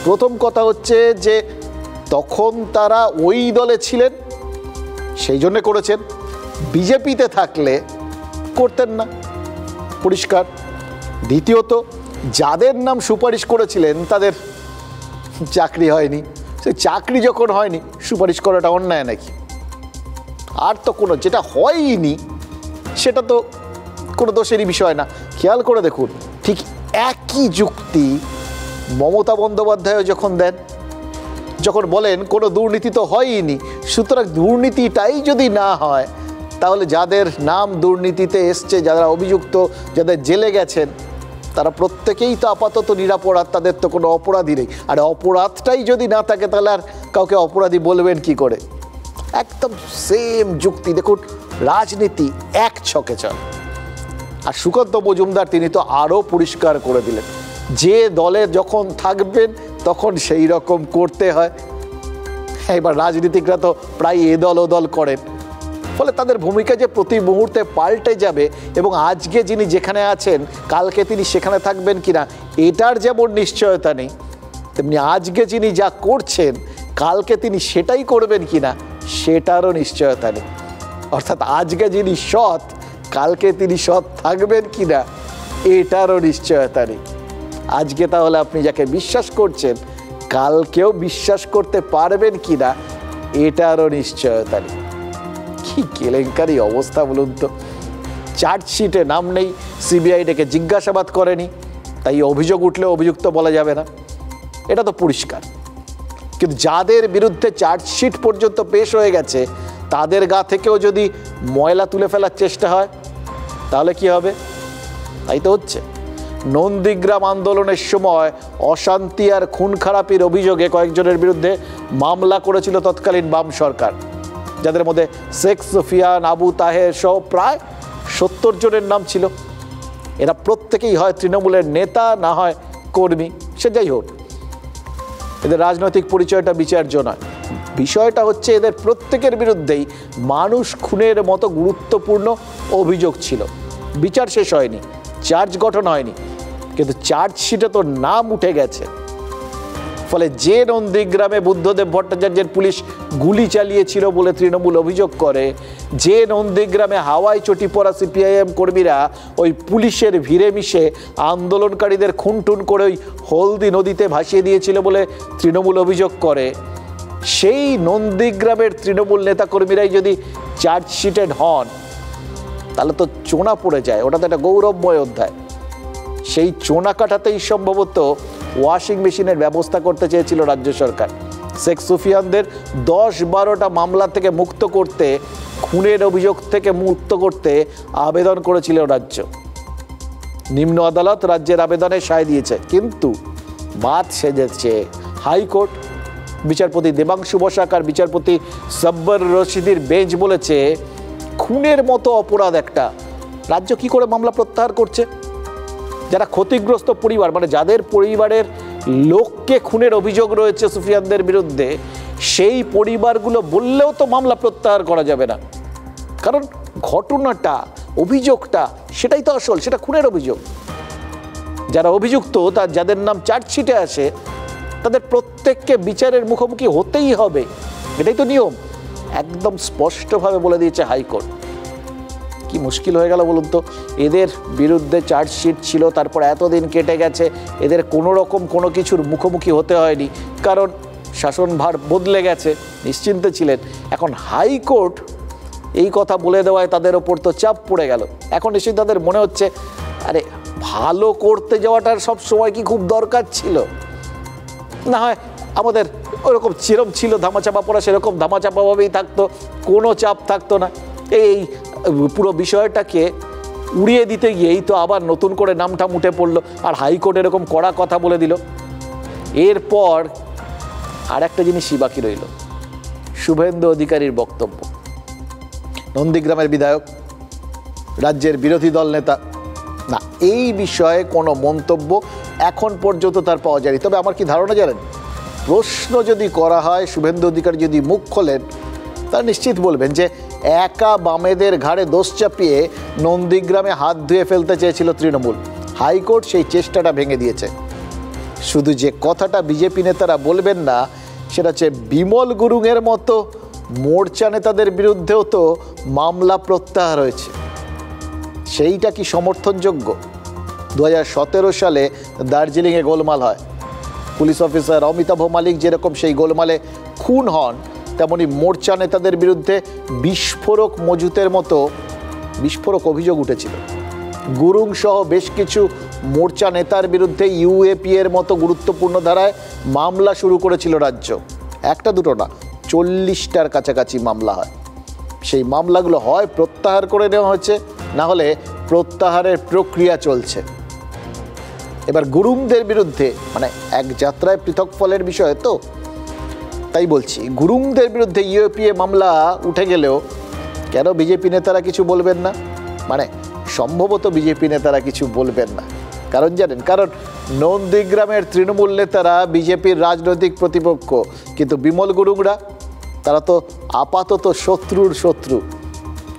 প্রথম কথা হচ্ছে যে তখন তারা ওই দলে ছিলেন, সেই জন্যে করেছেন। বিজেপিতে থাকলে করতেন না, পরিষ্কার। দ্বিতীয়ত, যাদের নাম সুপারিশ করেছিলেন তাদের চাকরি হয়নি। সেই চাকরি যখন হয়নি, সুপারিশ করাটা অন্যায় নাকি? আর তো কোনো, যেটা হয়নি সেটা তো কোনো দোষেরই বিষয় না। খেয়াল করে দেখুন, ঠিক একই যুক্তি মমতা বন্দ্যোপাধ্যায়ও যখন দেন, যখন বলেন কোনো দুর্নীতি তো হয়নি, সুতরাং দুর্নীতিটাই যদি না হয় তাহলে যাদের নাম দুর্নীতিতে এসছে, যারা অভিযুক্ত, যাদের জেলে গেছেন, তারা প্রত্যেকেই তো আপাতত নিরাপরাধ, তাদের তো কোনো অপরাধী নেই। আর অপরাধটাই যদি না থাকে তাহলে আর কাউকে অপরাধী বলবেন কি করে? একদম সেম যুক্তি। দেখুন, রাজনীতি এক ছকে চলে। আর সুকান্ত মজুমদার তিনি তো আরও পরিষ্কার করে দিলেন, যে দলে যখন থাকবেন তখন সেই রকম করতে হয়। এবার রাজনীতিকরা তো প্রায় এ দল ও দল করেন, ফলে তাদের ভূমিকা যে প্রতি মুহূর্তে পাল্টে যাবে এবং আজকে যিনি যেখানে আছেন কালকে তিনি সেখানে থাকবেন কিনা এটার যেমন নিশ্চয়তা নেই, তেমনি আজকে যিনি যা করছেন কালকে তিনি সেটাই করবেন কিনা সেটারও নিশ্চয়তা নেই। অর্থাৎ আজকে যিনি সৎ কালকে তিনি সৎ থাকবেন কিনা এটারও নিশ্চয়তা নেই। আজকে তাহলে আপনি যাকে বিশ্বাস করছেন কালকেও বিশ্বাস করতে পারবেন কিনা এটারও নিশ্চয়তা নেই। কি কেলেঙ্কারি অবস্থা বলুন তো। চার্জশিটে নাম নেই, সিবিআই ডেকে জিজ্ঞাসাবাদ করেনি, তাই অভিযোগ উঠলে অভিযুক্ত বলা যাবে না, এটা তো পরিষ্কার। কিন্তু যাদের বিরুদ্ধে চার্জশিট পর্যন্ত পেশ হয়ে গেছে তাদের গা থেকেও যদি ময়লা তুলে ফেলার চেষ্টা হয় তাহলে কি হবে? তাই তো হচ্ছে। নন্দীগ্রাম আন্দোলনের সময় অশান্তি আর খুন খারাপির অভিযোগে কয়েকজনের বিরুদ্ধে মামলা করেছিল তৎকালীন বাম সরকার, যাদের মধ্যে শেখ সুফিয়ান, আবু তাহের সহ প্রায় 70 জনের নাম ছিল। এরা প্রত্যেকেই হয় তৃণমূলের নেতা, না হয় কর্মী, সে যাই হোক, এদের রাজনৈতিক পরিচয়টা বিচার্য নয়। বিষয়টা হচ্ছে এদের প্রত্যেকের বিরুদ্ধেই মানুষ খুনের মতো গুরুত্বপূর্ণ অভিযোগ ছিল। বিচার শেষ হয়নি, চার্জ গঠন হয়নি, কিন্তু চার্জশিটে তো নাম উঠে গেছে। ফলে যে নন্দীগ্রামে বুদ্ধদেব ভট্টাচার্যের পুলিশ গুলি চালিয়েছিল বলে তৃণমূল অভিযোগ করে, যে নন্দীগ্রামে হাওয়াই চটি পরা সিপিআইএম কর্মীরা ওই পুলিশের ভিড়ে মিশে আন্দোলনকারীদের খুনটুন করে ওই হলদি নদীতে ভাসিয়ে দিয়েছিল বলে তৃণমূল অভিযোগ করে, সেই নন্দীগ্রামের তৃণমূল নেতাকর্মীরাই যদি চার্জশিটেড হন তাহলে তো চোনা পড়ে যায়। ওটা তো একটা গৌরবময় অধ্যায়। সেই চোনা কাটাতেই সম্ভবত ওয়াশিং মেশিনের ব্যবস্থা করতে চেয়েছিল রাজ্য সরকার। শেখ সুফিয়ানদের 10-12টা মামলা থেকে মুক্ত করতে, খুনের অভিযোগ থেকে মুক্ত করতে আবেদন করেছিল রাজ্য। নিম্ন আদালত রাজ্যের আবেদনে সায় দিয়েছে, কিন্তু বাদ সেজেছে হাইকোর্ট। বিচারপতি দেবাংশু বসাক আর বিচারপতি সব্বর রশিদির বেঞ্চ বলেছে, খুনের মতো অপরাধ একটা রাজ্য কি করে মামলা প্রত্যাহার করছে? যারা ক্ষতিগ্রস্ত পরিবার, মানে যাদের পরিবারের লোককে খুনের অভিযোগ রয়েছে সুফিয়ানদের বিরুদ্ধে, সেই পরিবারগুলো বললেও তো মামলা প্রত্যাহার করা যাবে না, কারণ ঘটনাটা, অভিযোগটা সেটাই তো আসল, সেটা খুনের অভিযোগ। যারা অভিযুক্ত, তার যাদের নাম চার্জশিটে আসে, তাদের প্রত্যেককে বিচারের মুখোমুখি হতেই হবে, এটাই তো নিয়ম। একদম স্পষ্টভাবে বলে দিয়েছে হাইকোর্ট। কি মুশকিল হয়ে গেল বলুন তো। এদের বিরুদ্ধে চার্জশিট ছিল, তারপর এতদিন কেটে গেছে, এদের কোনো রকম কোনো কিছুর মুখোমুখি হতে হয়নি, কারণ শাসনভার বদলে গেছে, নিশ্চিন্তে ছিলেন। এখন হাইকোর্ট এই কথা বলে দেওয়ায় তাদের ওপর তো চাপ পড়ে গেল। এখন এসে তাদের মনে হচ্ছে, আরে ভালো করতে যাওয়াটার সব সময় কি খুব দরকার ছিল? না হয় আমাদের ওরকম যেরকম ছিল ধামাচাপা পড়া, সেরকম ধামাচাপাভাবেই থাকতো, কোনো চাপ থাকতো না। এই পুরো বিষয়টাকে উড়িয়ে দিতে গিয়েই তো আবার নতুন করে নামটা উঠে পড়লো, আর হাইকোর্ট এরকম কড়া কথা বলে দিল। এরপর আর একটা জিনিসই বাকি রইল, শুভেন্দু অধিকারীর বক্তব্য। নন্দীগ্রামের বিধায়ক, রাজ্যের বিরোধী দল নেতা, না এই বিষয়ে কোনো মন্তব্য এখন পর্যন্ত তার পাওয়া যায়নি। তবে আমার কি ধারণা জানেন, প্রশ্ন যদি করা হয়, শুভেন্দু অধিকারী যদি মুখ খোলেন, তারা নিশ্চিত বলবেন যে একা বামেদের ঘাড়ে দোষ চাপিয়ে নন্দীগ্রামে হাত ধুয়ে ফেলতে চেয়েছিল তৃণমূল। হাইকোর্ট সেই চেষ্টাটা ভেঙে দিয়েছে। শুধু যে কথাটা বিজেপি নেতারা বলবেন না, সেটা হচ্ছে বিমল গুরুংয়ের মতো মোর্চা নেতাদের বিরুদ্ধেও তো মামলা প্রত্যাহার হয়েছে। সেইটা কি সমর্থনযোগ্য? 2017 সালে দার্জিলিংয়ে গোলমাল হয়, পুলিশ অফিসার অমিতাভ মালিক যেরকম সেই গোলমালে খুন হন, তেমনি মোর্চা নেতাদের বিরুদ্ধে বিস্ফোরক মজুতের মতো বিস্ফোরক অভিযোগ উঠেছিল। গুরুং সহ বেশ কিছু মোর্চা নেতার বিরুদ্ধে ইউএপি এর মতো গুরুত্বপূর্ণ ধারায় মামলা শুরু করেছিল রাজ্য। একটা দুটো না, 40টার কাছাকাছি মামলা হয়। সেই মামলাগুলো হয় প্রত্যাহার করে নেওয়া হচ্ছে, না হলে প্রত্যাহারের প্রক্রিয়া চলছে। এবার গুরুংদের বিরুদ্ধে, মানে এক যাত্রায় পৃথক ফলের বিষয় তো, তাই বলছি গুরুংদের বিরুদ্ধে ইউএপিএ মামলা উঠে গেলেও কেন বিজেপি নেতারা কিছু বলবেন না? মানে সম্ভবত বিজেপি নেতারা কিছু বলবেন না, কারণ জানেন, কারণ নন্দীগ্রামের তৃণমূল নেতারা বিজেপির রাজনৈতিক প্রতিপক্ষ, কিন্তু বিমল গুরুংরা তারা তো আপাতত শত্রুর শত্রু।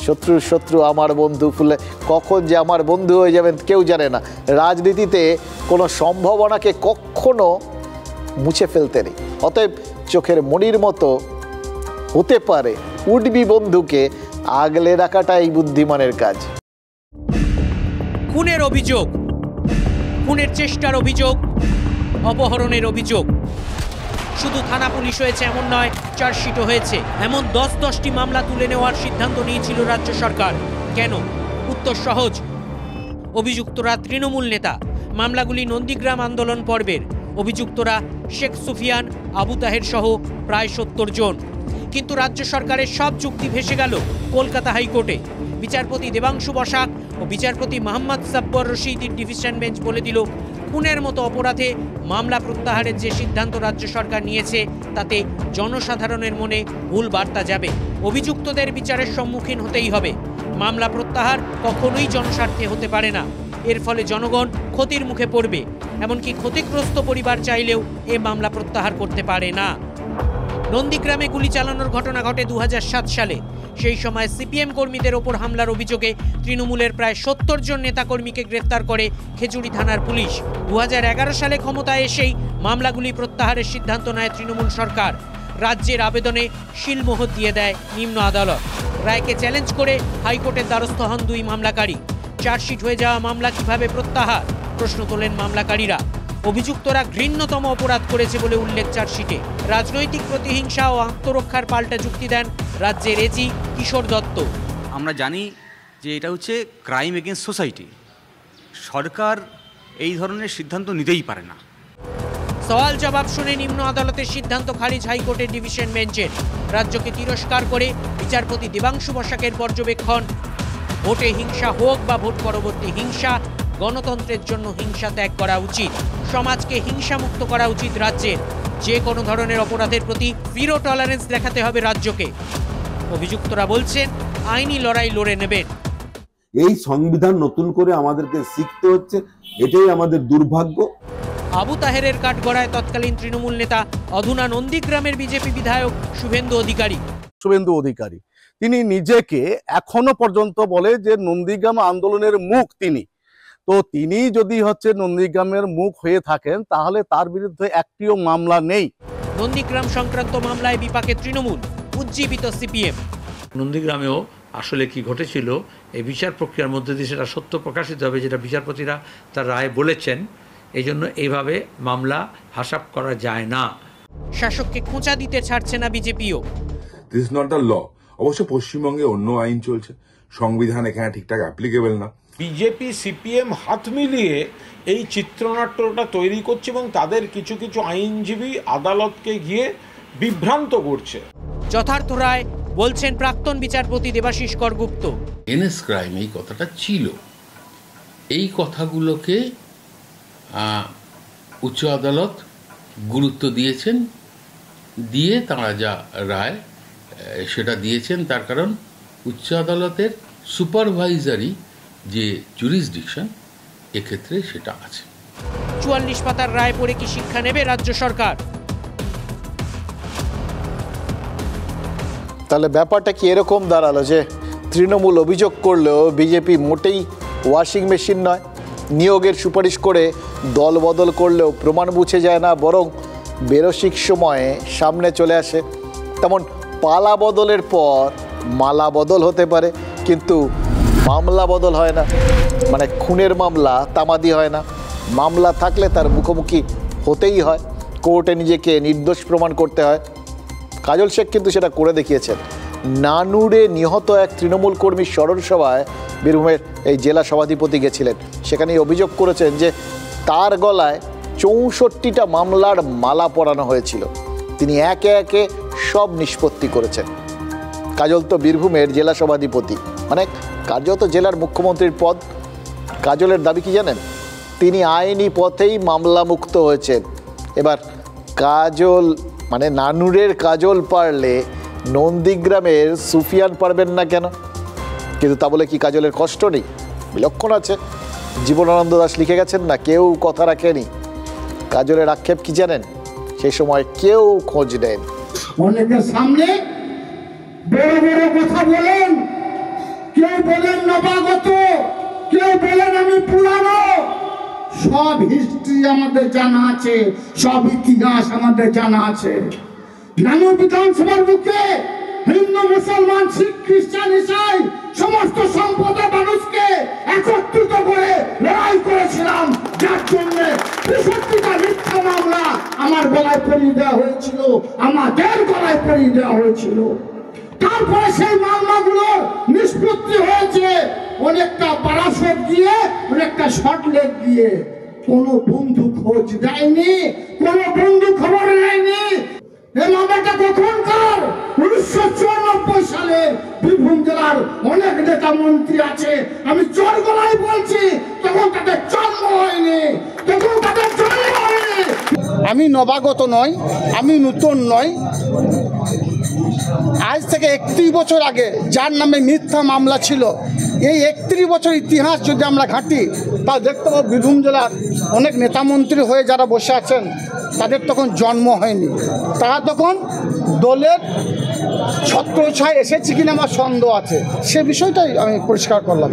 শত্রুর শত্রু আমার বন্ধু, ফুলে কখন যে আমার বন্ধু হয়ে যাবেন কেউ জানে না। রাজনীতিতে কোনো সম্ভাবনাকে কখনো মুছে ফেলতে নেই, অতএব চোখের মণির মতো হতে পারে উডবি বন্ধুকে আগলে রাখাটাই বুদ্ধিমানের কাজ। খুনের অভিযোগ, খুনের চেষ্টার অভিযোগ, অপহরণের অভিযোগ, শুধু থানা পুলিশ হয়েছে এমন নয়, চার্জশিটও হয়েছে। এমন 10টি মামলা তুলে নেওয়ার সিদ্ধান্ত নিয়েছিল রাজ্য সরকার। কেন? উত্তর সহজ, অভিযুক্তরা তৃণমূল নেতা। মামলাগুলি নন্দীগ্রাম আন্দোলন পর্বের। অভিযুক্তরা শেখ সুফিয়ান, আবু তাহের সহ প্রায় 70 জন। কিন্তু রাজ্য সরকারের সব যুক্তি ভেসে গেল কলকাতা হাইকোর্টে। বিচারপতি দেবাংশু বসাক ও বিচারপতি মোহাম্মদ সাব্বর রশিদের ডিভিশন বেঞ্চ বলে দিল, খুনের মতো অপরাধে মামলা প্রত্যাহারের যে সিদ্ধান্ত রাজ্য সরকার নিয়েছে তাতে জনসাধারণের মনে ভুল বার্তা যাবে। অভিযুক্তদের বিচারের সম্মুখীন হতেই হবে। মামলা প্রত্যাহার কখনোই জনস্বার্থে হতে পারে না। এর ফলে জনগণ ক্ষতির মুখে পড়বে। এমনকি ক্ষতিগ্রস্ত পরিবার চাইলেও এ মামলা প্রত্যাহার করতে পারে না। নন্দীগ্রামে গুলি চালানোর ঘটনা ঘটে 2007 সালে। সেই সময় সিপিএম কর্মীদের ওপর হামলার অভিযোগে তৃণমূলের প্রায় 70 জন নেতাকর্মীকে গ্রেফতার করে খেজুরি থানার পুলিশ। 2011 সালে ক্ষমতায় এসেই মামলাগুলি প্রত্যাহারের সিদ্ধান্ত নেয় তৃণমূল সরকার। রাজ্যের আবেদনে শিলমোহর দিয়ে দেয় নিম্ন আদালত। রায়কে চ্যালেঞ্জ করে হাইকোর্টের দ্বারস্থ হন 2 মামলাকারী। চার্জশিট হয়ে যাওয়া মামলা কিভাবে প্রত্যাহার, প্রশ্ন তোলেন মামলাকারীরা। অভিযুক্তরা ঘৃণ্যতম অপরাধ করেছে বলে উল্লেখ চার্জশিটে। রাজনৈতিক প্রতিহিংসা ও আত্মরক্ষার পাল্টা যুক্তি দেন রাজ্যের এজি কিশোর দত্ত। আমরা জানি যে এটা হচ্ছে ক্রাইম এগেইনস্ট সোসাইটি। সরকার এই ধরনের সিদ্ধান্ত নিতেই পারে না। সওয়াল জবাব শুনে নিম্ন আদালতের সিদ্ধান্ত খারিজ হাইকোর্টের ডিভিশন বেঞ্চের। রাজ্যকে তিরস্কার করে বিচারপতি দেবাংশু বসাকের পর্যবেক্ষণ, ভোটে হিংসা হোক বা ভোট পরবর্তী হিংসা, গণতন্ত্রের জন্য হিংসা ত্যাগ করা উচিত। সমাজকে হিংসামুক্ত করা উচিত রাজ্যের। যে কোনো ধরনের অপরাধের প্রতি জিরো টলারেন্স দেখাতে হবে রাজ্যকে। অভিযুক্তরা বলছেন আইনি লড়াই লড়ে নেবেন। এই সংবিধান নতুন করে আমাদেরকে শিখতে হচ্ছে, এটাই আমাদের দুর্ভাগ্য। আবু তাহেরের কাঠগড়ায় তৎকালীন তৃণমূল নেতা, অধুনা নন্দীগ্রামের বিজেপি বিধায়ক শুভেন্দু অধিকারী তিনি নিজেকে এখনো পর্যন্ত বলে যে নন্দীগ্রাম আন্দোলনের মুখ তিনি। তো তিনি যদি নন্দীগ্রামের মুখ হয়ে থাকেন তাহলে তার বিরুদ্ধে একটিও মামলা নেই। নন্দীগ্রাম সংক্রান্ত মামলায় বিপাকে তৃণমূল, উজ্জীবিত সিপিএম। নন্দীগ্রামেও আসলে কি ঘটেছিল এই বিচার প্রক্রিয়ার মধ্যে দিয়ে সেটা সত্য প্রকাশিত হবে, যেটা বিচারপতিরা তার রায় বলেছেন। এই জন্য এইভাবে মামলা হাসাব করা যায় না। শাসককে খোঁচা দিতে ছাড়ছে না বিজেপিও। This is not the law. অবশ্য পশ্চিমবঙ্গে অন্য আইন চলছে, সংবিধান এখানে ঠিকঠাক অ্যাপ্লিকেবল না। বিজেপি সিপিএম হাত মিলিয়ে এই চিত্রনাট্যটা তৈরি করছে এবং তাদের কিছু কিছু আইনজীবী আদালতকে গিয়ে বিভ্রান্ত করছে। যথার্থ রায় বলছেন প্রাক্তন বিচারপতি দেবাশিস করগুপ্ত। এনএস ক্রাইম এই কথাটা ছিল, এই কথাগুলোকে উচ্চ আদালত গুরুত্ব দিয়েছেন, দিয়ে তারা যা রায় সেটা দিয়েছেন। তার কারণ উচ্চ আদালতের সুপারভাইজারি যে জুরিসডিকশন এক্ষেত্রে সেটা আছে। 44 পাতার রায় পড়ে কি শিক্ষা নেবে রাজ্য সরকার? তাহলে ব্যাপারটা কি এরকম দাঁড়ালো যে তৃণমূল অভিযোগ করলেও বিজেপি মোটেই ওয়াশিং মেশিন নয়, নিয়োগের সুপারিশ করে দল বদল করলেও প্রমাণ মুছে যায় না, বরং বেরসিক সময়ে সামনে চলে আসে। তেমন পালা বদলের পর মালা বদল হতে পারে, কিন্তু মামলা বদল হয় না। মানে খুনের মামলা তামাদি হয় না, মামলা থাকলে তার মুখোমুখি হতেই হয়, কোর্টে নিজেকে নির্দোষ প্রমাণ করতে হয়। কাজল শেখ কিন্তু সেটা করে দেখিয়েছেন। নানুরে নিহত এক তৃণমূল কর্মীর স্মরণ সভায় বীরভূমের এই জেলা সভাধিপতি গেছিলেন। সেখানেই অভিযোগ করেছেন যে তার গলায় 64টা মামলার মালা পরানো হয়েছিল। তিনি একে একে সব নিষ্পত্তি করেছেন। কাজল তো বীরভূমের জেলা সভাধিপতি, মানে কার্যত জেলার মুখ্যমন্ত্রীর পদ। কাজলের দাবি কি জানেন? তিনি আইনি পথেই মামলা মুক্ত হয়েছেন। এবার কাজল মানে নানুরের কাজল পারলে নন্দীগ্রামের সুফিয়ান পারবেন না কেন? কিন্তু তা বলে কি কাজলের কষ্ট নেই? বিলক্ষণ আছে। জীবনানন্দ দাশ লিখে গেছেন না, কেউ কথা রাখেনি। কাজলের আক্ষেপ কি জানেন? সেই সময় কেউ খোঁজ নেন। অনেকের সামনে বড় বড় কথা বলেন, কেউ বলেন নবাগত, কেউ বলেন আমি পুরানো। সব হিস্ট্রি আমাদের জানা আছে, সব ইতিহাস আমাদের জানা আছে। নানুর বিধানসভার বুকে হিন্দু, মুসলমান, শিখ, খ্রিস্টান, ইসাই সমস্ত সম্প্রদায়ের মানুষকে একত্রিত করে লড়াই করেছিলাম, যার জন্য ৬৫টা মিথ্যা মামলা আমার গলায় পরিয়ে দেওয়া হয়েছিল, আমাদের গলায় পরিয়ে দেওয়া হয়েছিল। তারপরে সেই মামলাগুলো নিষ্পত্তি হয়েছে অনেকটা বারাসত গিয়ে, অনেকটা শর্টলেক গিয়ে। কোনো বন্ধু খোঁজ দেয়নি, কোনো বন্ধু খবর নেয়নি। এই মামলাটা কখনকার? ১৯৯৪ সালে বীরভূম জেলার অনেক নেতা মন্ত্রী আছে, আমি জোর গলায় বলছি, তখন তাদের জন্ম হয়নি, তখন তাদের জন্ম হয়নি। আমি নবাগত নয়, আমি নূতন নয়। আজ থেকে ৩১ বছর আগে যার নামে মিথ্যা মামলা ছিল, এই ৩১ বছর ইতিহাস যদি আমরা ঘাঁটি, তা দেখতে পাবো বীরভূম জেলার অনেক নেতামন্ত্রী হয়ে যারা বসে আছেন, তাদের তখন জন্ম হয়নি। তারা তখন দলের ছত্রছায় এসেছে কিনা আমার সন্দেহ আছে, সে বিষয়টাই আমি পরিষ্কার করলাম।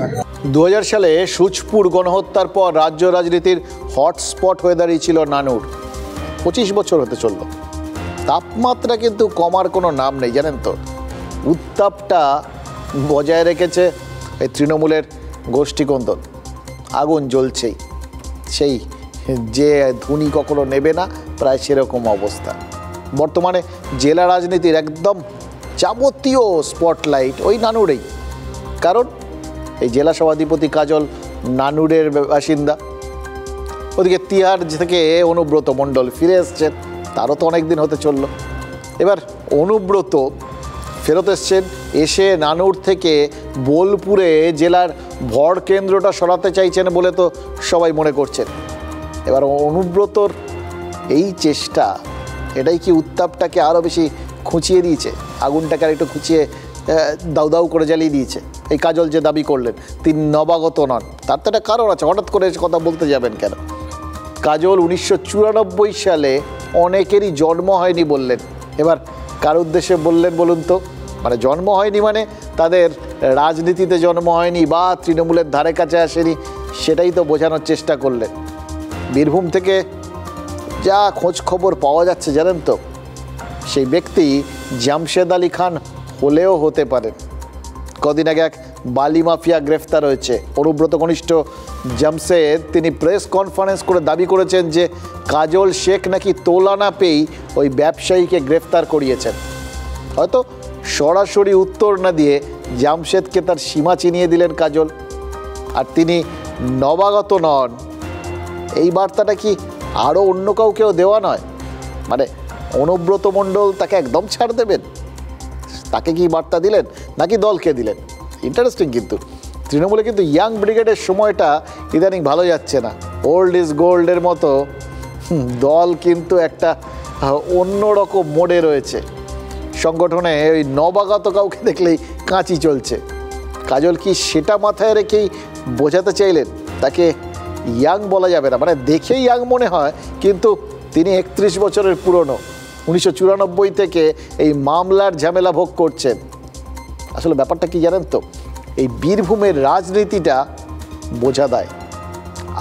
২০০০ সালে সুচপুর গণহত্যার পর রাজ্য রাজনীতির হটস্পট হয়ে দাঁড়িয়েছিল নানুর। ২৫ বছর হতে চলল। তাপমাত্রা কিন্তু কমার কোনো নাম নেই, জানেন তো। উত্তাপটা বজায় রেখেছে এই তৃণমূলের গোষ্ঠীকন্দল। আগুন জ্বলছেই, সেই যে ধুনি কখনো নেবে না, প্রায় সেরকম অবস্থা। বর্তমানে জেলা রাজনীতির একদম যাবতীয় স্পটলাইট ওই নানুরেই। কারণ এই জেলা সভাধিপতি কাজল নানুরের বাসিন্দা। ওদিকে তিহার থেকে অনুব্রত মণ্ডল ফিরে এসছেন, তারও তো অনেক দিন হতে চলল। এবার অনুব্রত ফেরত এসছেন, এসে নানুর থেকে বোলপুরে জেলার ভর কেন্দ্রটা সরাতে চাইছেন বলে তো সবাই মনে করছেন। এবার অনুব্রতর এই চেষ্টা, এটাই কি উত্তাপটাকে আরও বেশি খুঁচিয়ে দিয়েছে, আগুনটাকে আর একটু খুঁচিয়ে দাউ দাউ করে জ্বালিয়ে দিয়েছে? এই কাজল যে দাবি করলেন তিনি নবাগত নন, তার তো একটা কারণ আছে। হঠাৎ করে কথা বলতে যাবেন কেন? কাজল ১৯৯৪ সালে অনেকেরই জন্ম হয়নি বললেন। এবার কার উদ্দেশ্যে বললেন বলুন তো? মানে জন্ম হয়নি মানে তাদের রাজনীতিতে জন্ম হয়নি বা তৃণমূলের ধারে কাছে আসেনি, সেটাই তো বোঝানোর চেষ্টা করলেন। বীরভূম থেকে যা খোঁজ খবর পাওয়া যাচ্ছে জানেন তো, সেই ব্যক্তি জামশেদ আলী খান হলেও হতে পারেন। কদিন আগে এক বালি মাফিয়া গ্রেফতার হয়েছে। অনুব্রত ঘনিষ্ঠ জামশেদ তিনি প্রেস কনফারেন্স করে দাবি করেছেন যে কাজল শেখ নাকি তোলা না পেয়েই ওই ব্যবসায়ীকে গ্রেফতার করিয়েছেন। হয়তো সরাসরি উত্তর না দিয়ে জামশেদকে তার সীমা চিনিয়ে দিলেন কাজল। আর তিনি নবাগত নন, এই বার্তাটা কি আরও অন্য কাউকেও দেওয়া নয়? মানে অনুব্রত মণ্ডল তাকে একদম ছাড় দেবেন? তাকে কি বার্তা দিলেন নাকি দলকে দিলেন? ইন্টারেস্টিং। কিন্তু তৃণমূলে কিন্তু ইয়াং ব্রিগেডের সময়টা ইদানিং ভালো যাচ্ছে না। ওল্ড ইজ গোল্ডের মতো দল কিন্তু একটা অন্যরকম মোডে রয়েছে। সংগঠনে ওই নবাগত কাউকে দেখলেই কাঁচি চলছে। কাজল কি সেটা মাথায় রেখেই বোঝাতে চাইলেন তাকে ইয়াং বলা যাবে না? মানে দেখেই ইয়াং মনে হয়, কিন্তু তিনি ৩১ বছরের পুরনো। ১৯৯৪ থেকে এই মামলার ঝামেলা ভোগ করছেন। আসলে ব্যাপারটা কি জানেন তো, এই বীরভূমের রাজনীতিটা বোঝা দেয়।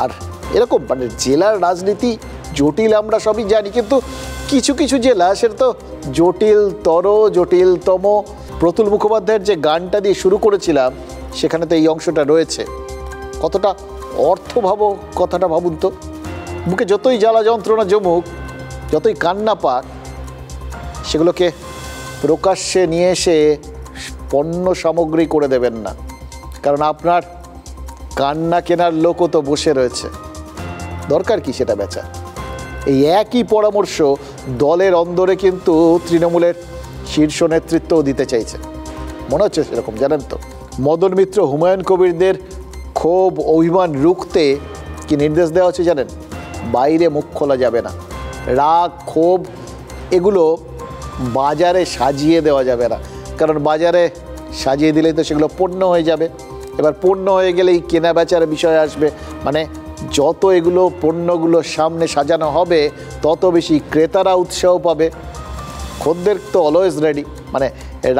আর এরকম মানে জেলার রাজনীতি জটিল আমরা সবই জানি, কিন্তু কিছু কিছু জেলা সেটা তো জটিলতর, জটিলতম। প্রতুল মুখোপাধ্যায়ের যে গানটা দিয়ে শুরু করেছিলাম, সেখানে তো এই অংশটা রয়েছে। কতটা অর্থভাব কথাটা ভাবুন তো। বুকে যতই জ্বালা যন্ত্রণা জমুক, যতই কান্না পাক, সেগুলোকে প্রকাশ্যে নিয়ে এসে পণ্য সামগ্রী করে দেবেন না। কারণ আপনার কান্না কেনার লোকও তো বসে রয়েছে, দরকার কি সেটা বেচা? এই একই পরামর্শ দলের অন্দরে কিন্তু তৃণমূলের শীর্ষ নেতৃত্বও দিতে চাইছে। মনে হচ্ছে সেরকম, জানেন তো। মদন মিত্র, হুমায়ুন কবিরদের ক্ষোভ অভিমান রুখতে কি নির্দেশ দেওয়া হচ্ছে জানেন? বাইরে মুখ খোলা যাবে না, রাগ ক্ষোভ এগুলো বাজারে সাজিয়ে দেওয়া যাবে না, কারণ বাজারে সাজিয়ে দিলেই তো সেগুলো পণ্য হয়ে যাবে। এবার পণ্য হয়ে গেলেই কেনা বেচার বিষয় আসবে, মানে যত এগুলো পণ্যগুলো সামনে সাজানো হবে তত বেশি ক্রেতারা উৎসাহ পাবে। খদ্দের তো অলওয়েজ রেডি, মানে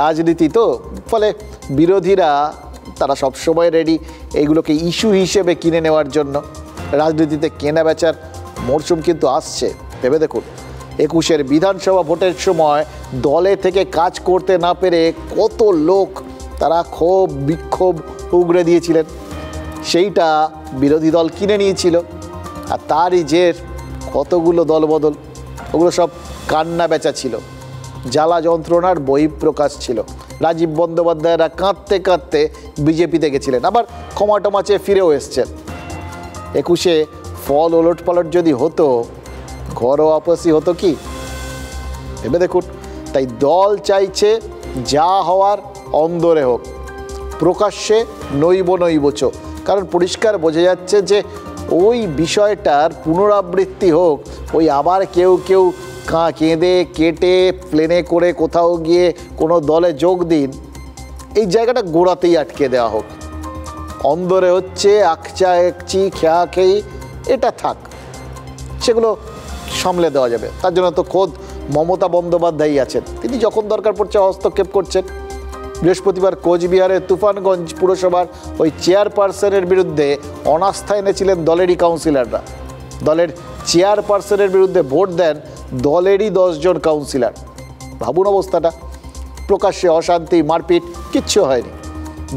রাজনীতি তো, ফলে বিরোধীরা তারা সবসময় রেডি এইগুলোকে ইস্যু হিসেবে কিনে নেওয়ার জন্য। রাজনীতিতে কেনা বেচার মরশুম কিন্তু আসছে, ভেবে দেখুন। 21-এর বিধানসভা ভোটের সময় দলে থেকে কাজ করতে না পেরে কত লোক তারা ক্ষোভ বিক্ষোভ উগড়ে দিয়েছিলেন, সেইটা বিরোধী দল কিনে নিয়েছিল। আর তারই জের কতগুলো দলবদল, ওগুলো সব কান্না বেচা ছিল, জ্বালা যন্ত্রণার বহিঃপ্রকাশ ছিল। রাজীব বন্দ্যোপাধ্যায়রা কাঁদতে কাঁদতে বিজেপিতে গেছিলেন, আবার ক্ষমা টমা চেয়ে ফিরেও এসছেন। 21-এ ফল ওলট পালট যদি হতো, ঘরও আপসি হতো কি, ভেবে দেখুন। তাই দল চাইছে যা হওয়ার অন্দরে হোক, প্রকাশ্যে নৈবচ, কারণ পরিষ্কার বোঝা যাচ্ছে যে ওই বিষয়টার পুনরাবৃত্তি হোক, ওই আবার কেউ কেঁদে কেটে প্লেনে করে কোথাও গিয়ে কোনো দলে যোগ দিন, এই জায়গাটা গোড়াতেই আটকে দেওয়া হোক। অন্দরে হচ্ছে আকচা একচি খেয়া খেয়ে এটা থাক, সেগুলো সামলে দেওয়া যাবে। তার জন্য তো খোদ মমতা বন্দ্যোপাধ্যায়ই আছেন, তিনি যখন দরকার পড়ছে হস্তক্ষেপ করছেন। বৃহস্পতিবার কোচবিহারের তুফানগঞ্জ পুরসভার ওই চেয়ারপারসনের বিরুদ্ধে অনাস্থা এনেছিলেন দলেরই কাউন্সিলররা। দলের চেয়ারপারসনের বিরুদ্ধে ভোট দেন দলেরই 10 জন কাউন্সিলর। ভাবুন অবস্থাটা, প্রকাশ্যে অশান্তি মারপিট কিচ্ছু হয়নি।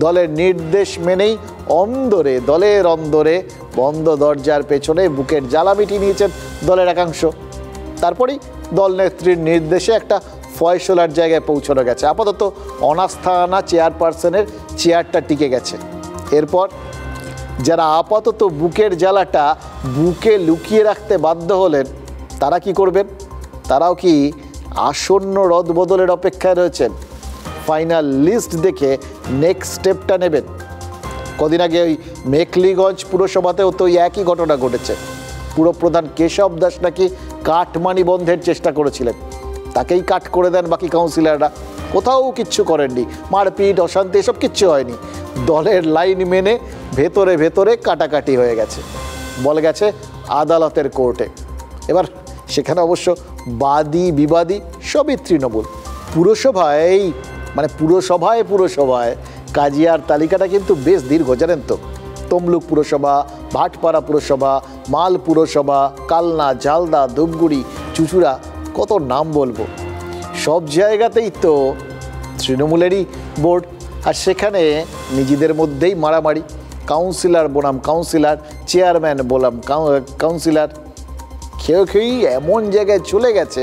দলের নির্দেশ মেনেই অন্দরে, দলের অন্দরে বন্ধ দরজার পেছনে বুকের জ্বালা মিটিয়ে নিয়েছেন দলের একাংশ। তারপরেই দল নেত্রীর নির্দেশে একটা ফয়সলার জায়গায় পৌঁছানো গেছে। আপাতত অনাস্থা আনা চেয়ারপারসনের চেয়ারটা টিকে গেছে। এরপর যারা আপাতত বুকের জ্বালাটা বুকে লুকিয়ে রাখতে বাধ্য হলেন, তারা কি করবেন? তারাও কি আসন্ন রদবদলের অপেক্ষায় রয়েছেন? ফাইনাল লিস্ট দেখে নেক্সট স্টেপটা নেবেন। কদিন আগে ওই মেখলিগঞ্জ পুরসভাতেও তো একই ঘটনা ঘটেছে। পুরপ্রধান কেশব দাস নাকি কাটমানি বন্ধের চেষ্টা করেছিলেন, তাকেই কাট করে দেন বাকি কাউন্সিলররা। কোথাও কিচ্ছু করেননি, মারপিট অশান্তি এসব কিচ্ছু হয়নি। দলের লাইন মেনে ভেতরে ভেতরে কাটাকাটি হয়ে গেছে, বলে গেছে আদালতের কোর্টে। এবার সেখানে অবশ্য বাদী বিবাদী সবই তৃণমূল। পুরসভায় কাজিয়ার তালিকাটা কিন্তু বেশ দীর্ঘ, জানেন তো। তমলুক পুরসভা, ভাটপাড়া পুরসভা, মাল পুরসভা, কালনা, ঝালদা, ধূপগুড়ি, চুঁচুড়া, কত নাম বলবো। সব জায়গাতেই তো তৃণমূলেরই বোর্ড, আর সেখানে নিজেদের মধ্যেই মারামারি। কাউন্সিলর বনাম কাউন্সিলর, চেয়ারম্যান বললাম কাউন্সিলর, খেয়েই এমন জায়গায় চলে গেছে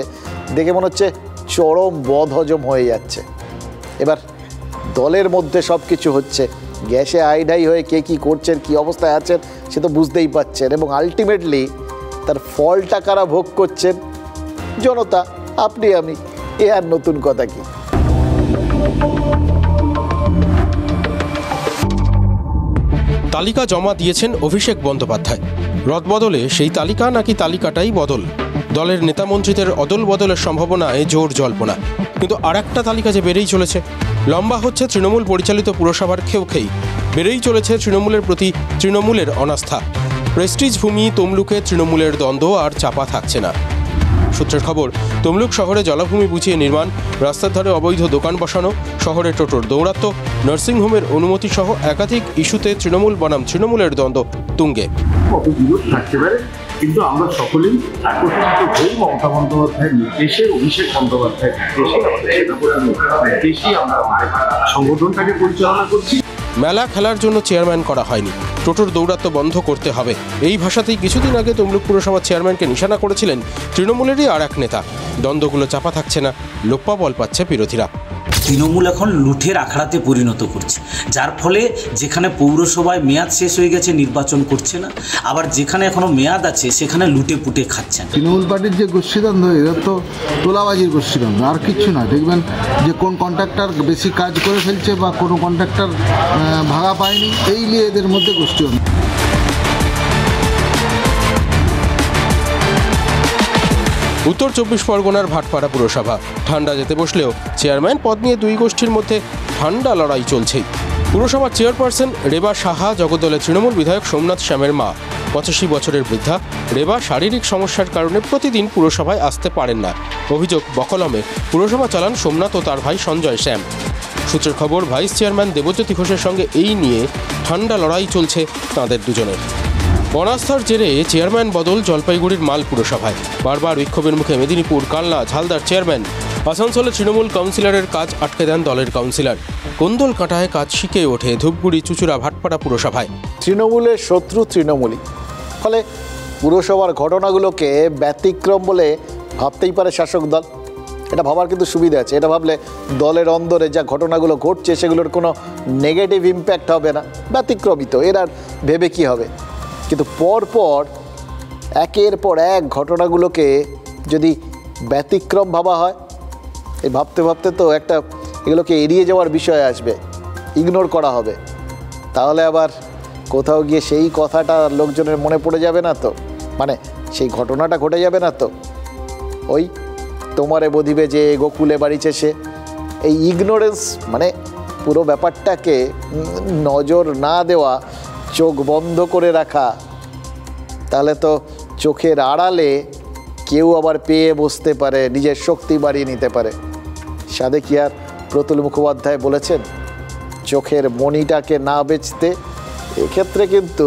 দেখে মনে হচ্ছে চরম বদহজম হয়ে যাচ্ছে। এবার দলের মধ্যে সব কিছু হচ্ছে, গ্যাসে আইডাই হয়ে কে কী করছেন, কী অবস্থায় আছেন সে তো বুঝতেই পাচ্ছেন, এবং আলটিমেটলি তার ফলটা কারা ভোগ করছেন? জনতা, আপনি আমি। এ আর নতুন কথা কি? তালিকা জমা দিয়েছেন অভিষেক বন্দ্যোপাধ্যায়। রদবদলে সেই তালিকা নাকি তালিকাটাই বদল। দলের নেতামন্ত্রীদের অদল বদলের সম্ভাবনায় জোর জল্পনা। কিন্তু আর একটা তালিকা যে বেড়েই চলেছে। লম্বা হচ্ছে তৃণমূল পরিচালিত পুরসভার খেই। বেড়েই চলেছে তৃণমূলের প্রতি তৃণমূলের অনাস্থা। প্রেস্টিজ ভূমি তমলুকে তৃণমূলের দ্বন্দ্ব আর চাপা থাকছে না। সূত্রের খবর, তমলুক শহরে জলাভূমি বুঝিয়ে নির্মাণ, রাস্তার ধারে অবৈধ দোকান বসানো, শহরে টোটোর দৌরাত্ম্য, নার্সিংহোমের অনুমতি সহ একাধিক ইস্যুতে তৃণমূল বনাম তৃণমূলের দ্বন্দ্ব তুঙ্গে। কিন্তু আমরা সকলেই একত্রিত হই মমতা বন্দ্যোপাধ্যায়ের নির্দেশে, অভিষেক বন্দ্যোপাধ্যায়ের নির্দেশে আমরা আমাদের সংগঠনটাকে পরিচালনা করছি। মেলা খেলার জন্য চেয়ারম্যান করা হয়নি, টোটোর দৌরাত্ম্য বন্ধ করতে হবে, এই ভাষাতেই কিছুদিন আগে তমলুক পুরসভার চেয়ারম্যানকে নিশানা করেছিলেন তৃণমূলেরই আর এক নেতা। দ্বন্দ্বগুলো চাপা থাকছে না, লোপ্পা বল পাচ্ছে বিরোধীরা। তৃণমূল এখন লুঠের আখড়াতে পরিণত করছে, যার ফলে যেখানে পৌরসভায় মেয়াদ শেষ হয়ে গেছে নির্বাচন করছে না, আবার যেখানে এখনো মেয়াদ আছে সেখানে লুটে পুটে খাচ্ছেন। তৃণমূল পার্টির যে গোষ্ঠীদ্বন্দ্ব, এরা তো তোলাবাজির গোষ্ঠীদ্বন্দ্ব, আর কিচ্ছু না। দেখবেন যে কোন কন্ট্রাক্টর বেশি কাজ করে ফেলছে বা কোনো কন্ট্রাক্টর ভাড়া পায়নি, এই নিয়ে এদের মধ্যে গোষ্ঠীদ্বন্দ্ব। উত্তর 24 পরগনার ভাটপাড়া পুরসভা ঠান্ডা যেতে বসলেও চেয়ারম্যান পদ নিয়ে দুই গোষ্ঠীর মধ্যে ঠান্ডা লড়াই চলছেই। পুরসভার চেয়ারপারসন রেবা সাহা জগদ্দলের তৃণমূল বিধায়ক সোমনাথ শ্যামের মা। 85 বছরের বৃদ্ধা রেবা শারীরিক সমস্যার কারণে প্রতিদিন পুরসভায় আসতে পারেন না। অভিযোগ বকলমে পুরসভা চালান সোমনাথ ও তার ভাই সঞ্জয় শ্যাম। সূত্রের খবর, ভাইস চেয়ারম্যান দেবজ্যোতি ঘোষের সঙ্গে এই নিয়ে ঠান্ডা লড়াই চলছে তাঁদের দুজনের। অনাস্থার জেরে চেয়ারম্যান বদল জলপাইগুড়ির মাল পুরসভায়। বারবার বিক্ষোভের মুখে মেদিনীপুর, কালনা, ঝালদার চেয়ারম্যান। আসানসোলে তৃণমূল কাউন্সিলরের কাজ আটকে দেন দলের কাউন্সিলর। কোন্দল কাঁটায় কাজ শিখে ওঠে ধূপগুড়ি, চুচুড়া, ভাটপাড়া পুরসভায়। তৃণমূলের শত্রু তৃণমূলই, ফলে পুরসভার ঘটনাগুলোকে ব্যতিক্রম বলে ভাবতেই পারে শাসক দল। এটা ভাবার কিন্তু সুবিধা আছে। এটা ভাবলে দলের অন্দরে যা ঘটনাগুলো ঘটছে সেগুলোর কোনো নেগেটিভ ইম্প্যাক্ট হবে না, ব্যতিক্রমিত, এর আর ভেবে কী হবে। কিন্তু পরপর একের পর এক ঘটনাগুলোকে যদি ব্যতিক্রম ভাবা হয়, এই ভাবতে ভাবতে তো একটা এগুলোকে এড়িয়ে যাওয়ার বিষয় আসবে, ইগনোর করা হবে। তাহলে আবার কোথাও গিয়ে সেই কথাটা লোকজনের মনে পড়ে যাবে না তো, মানে সেই ঘটনাটা ঘটে যাবে না তো। ওই তোমারে বধিবে যে গোকুলে বাড়িছে সে, এই ইগনোরেন্স মানে পুরো ব্যাপারটাকে নজর না দেওয়া, চোখ বন্ধ করে রাখা, তাহলে তো চোখের আড়ালে কেউ আবার পেয়ে বসতে পারে, নিজের শক্তি বাড়িয়ে নিতে পারে। সাধে কি আর প্রতুল মুখোপাধ্যায় বলেছেন চোখের মণিটাকে না বেচতে? এক্ষেত্রে কিন্তু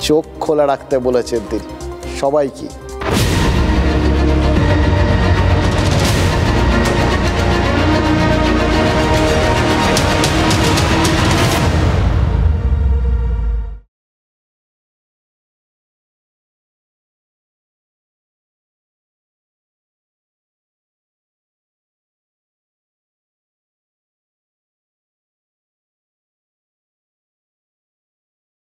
চোখ খোলা রাখতে বলেছেন তিনি সবাইকে।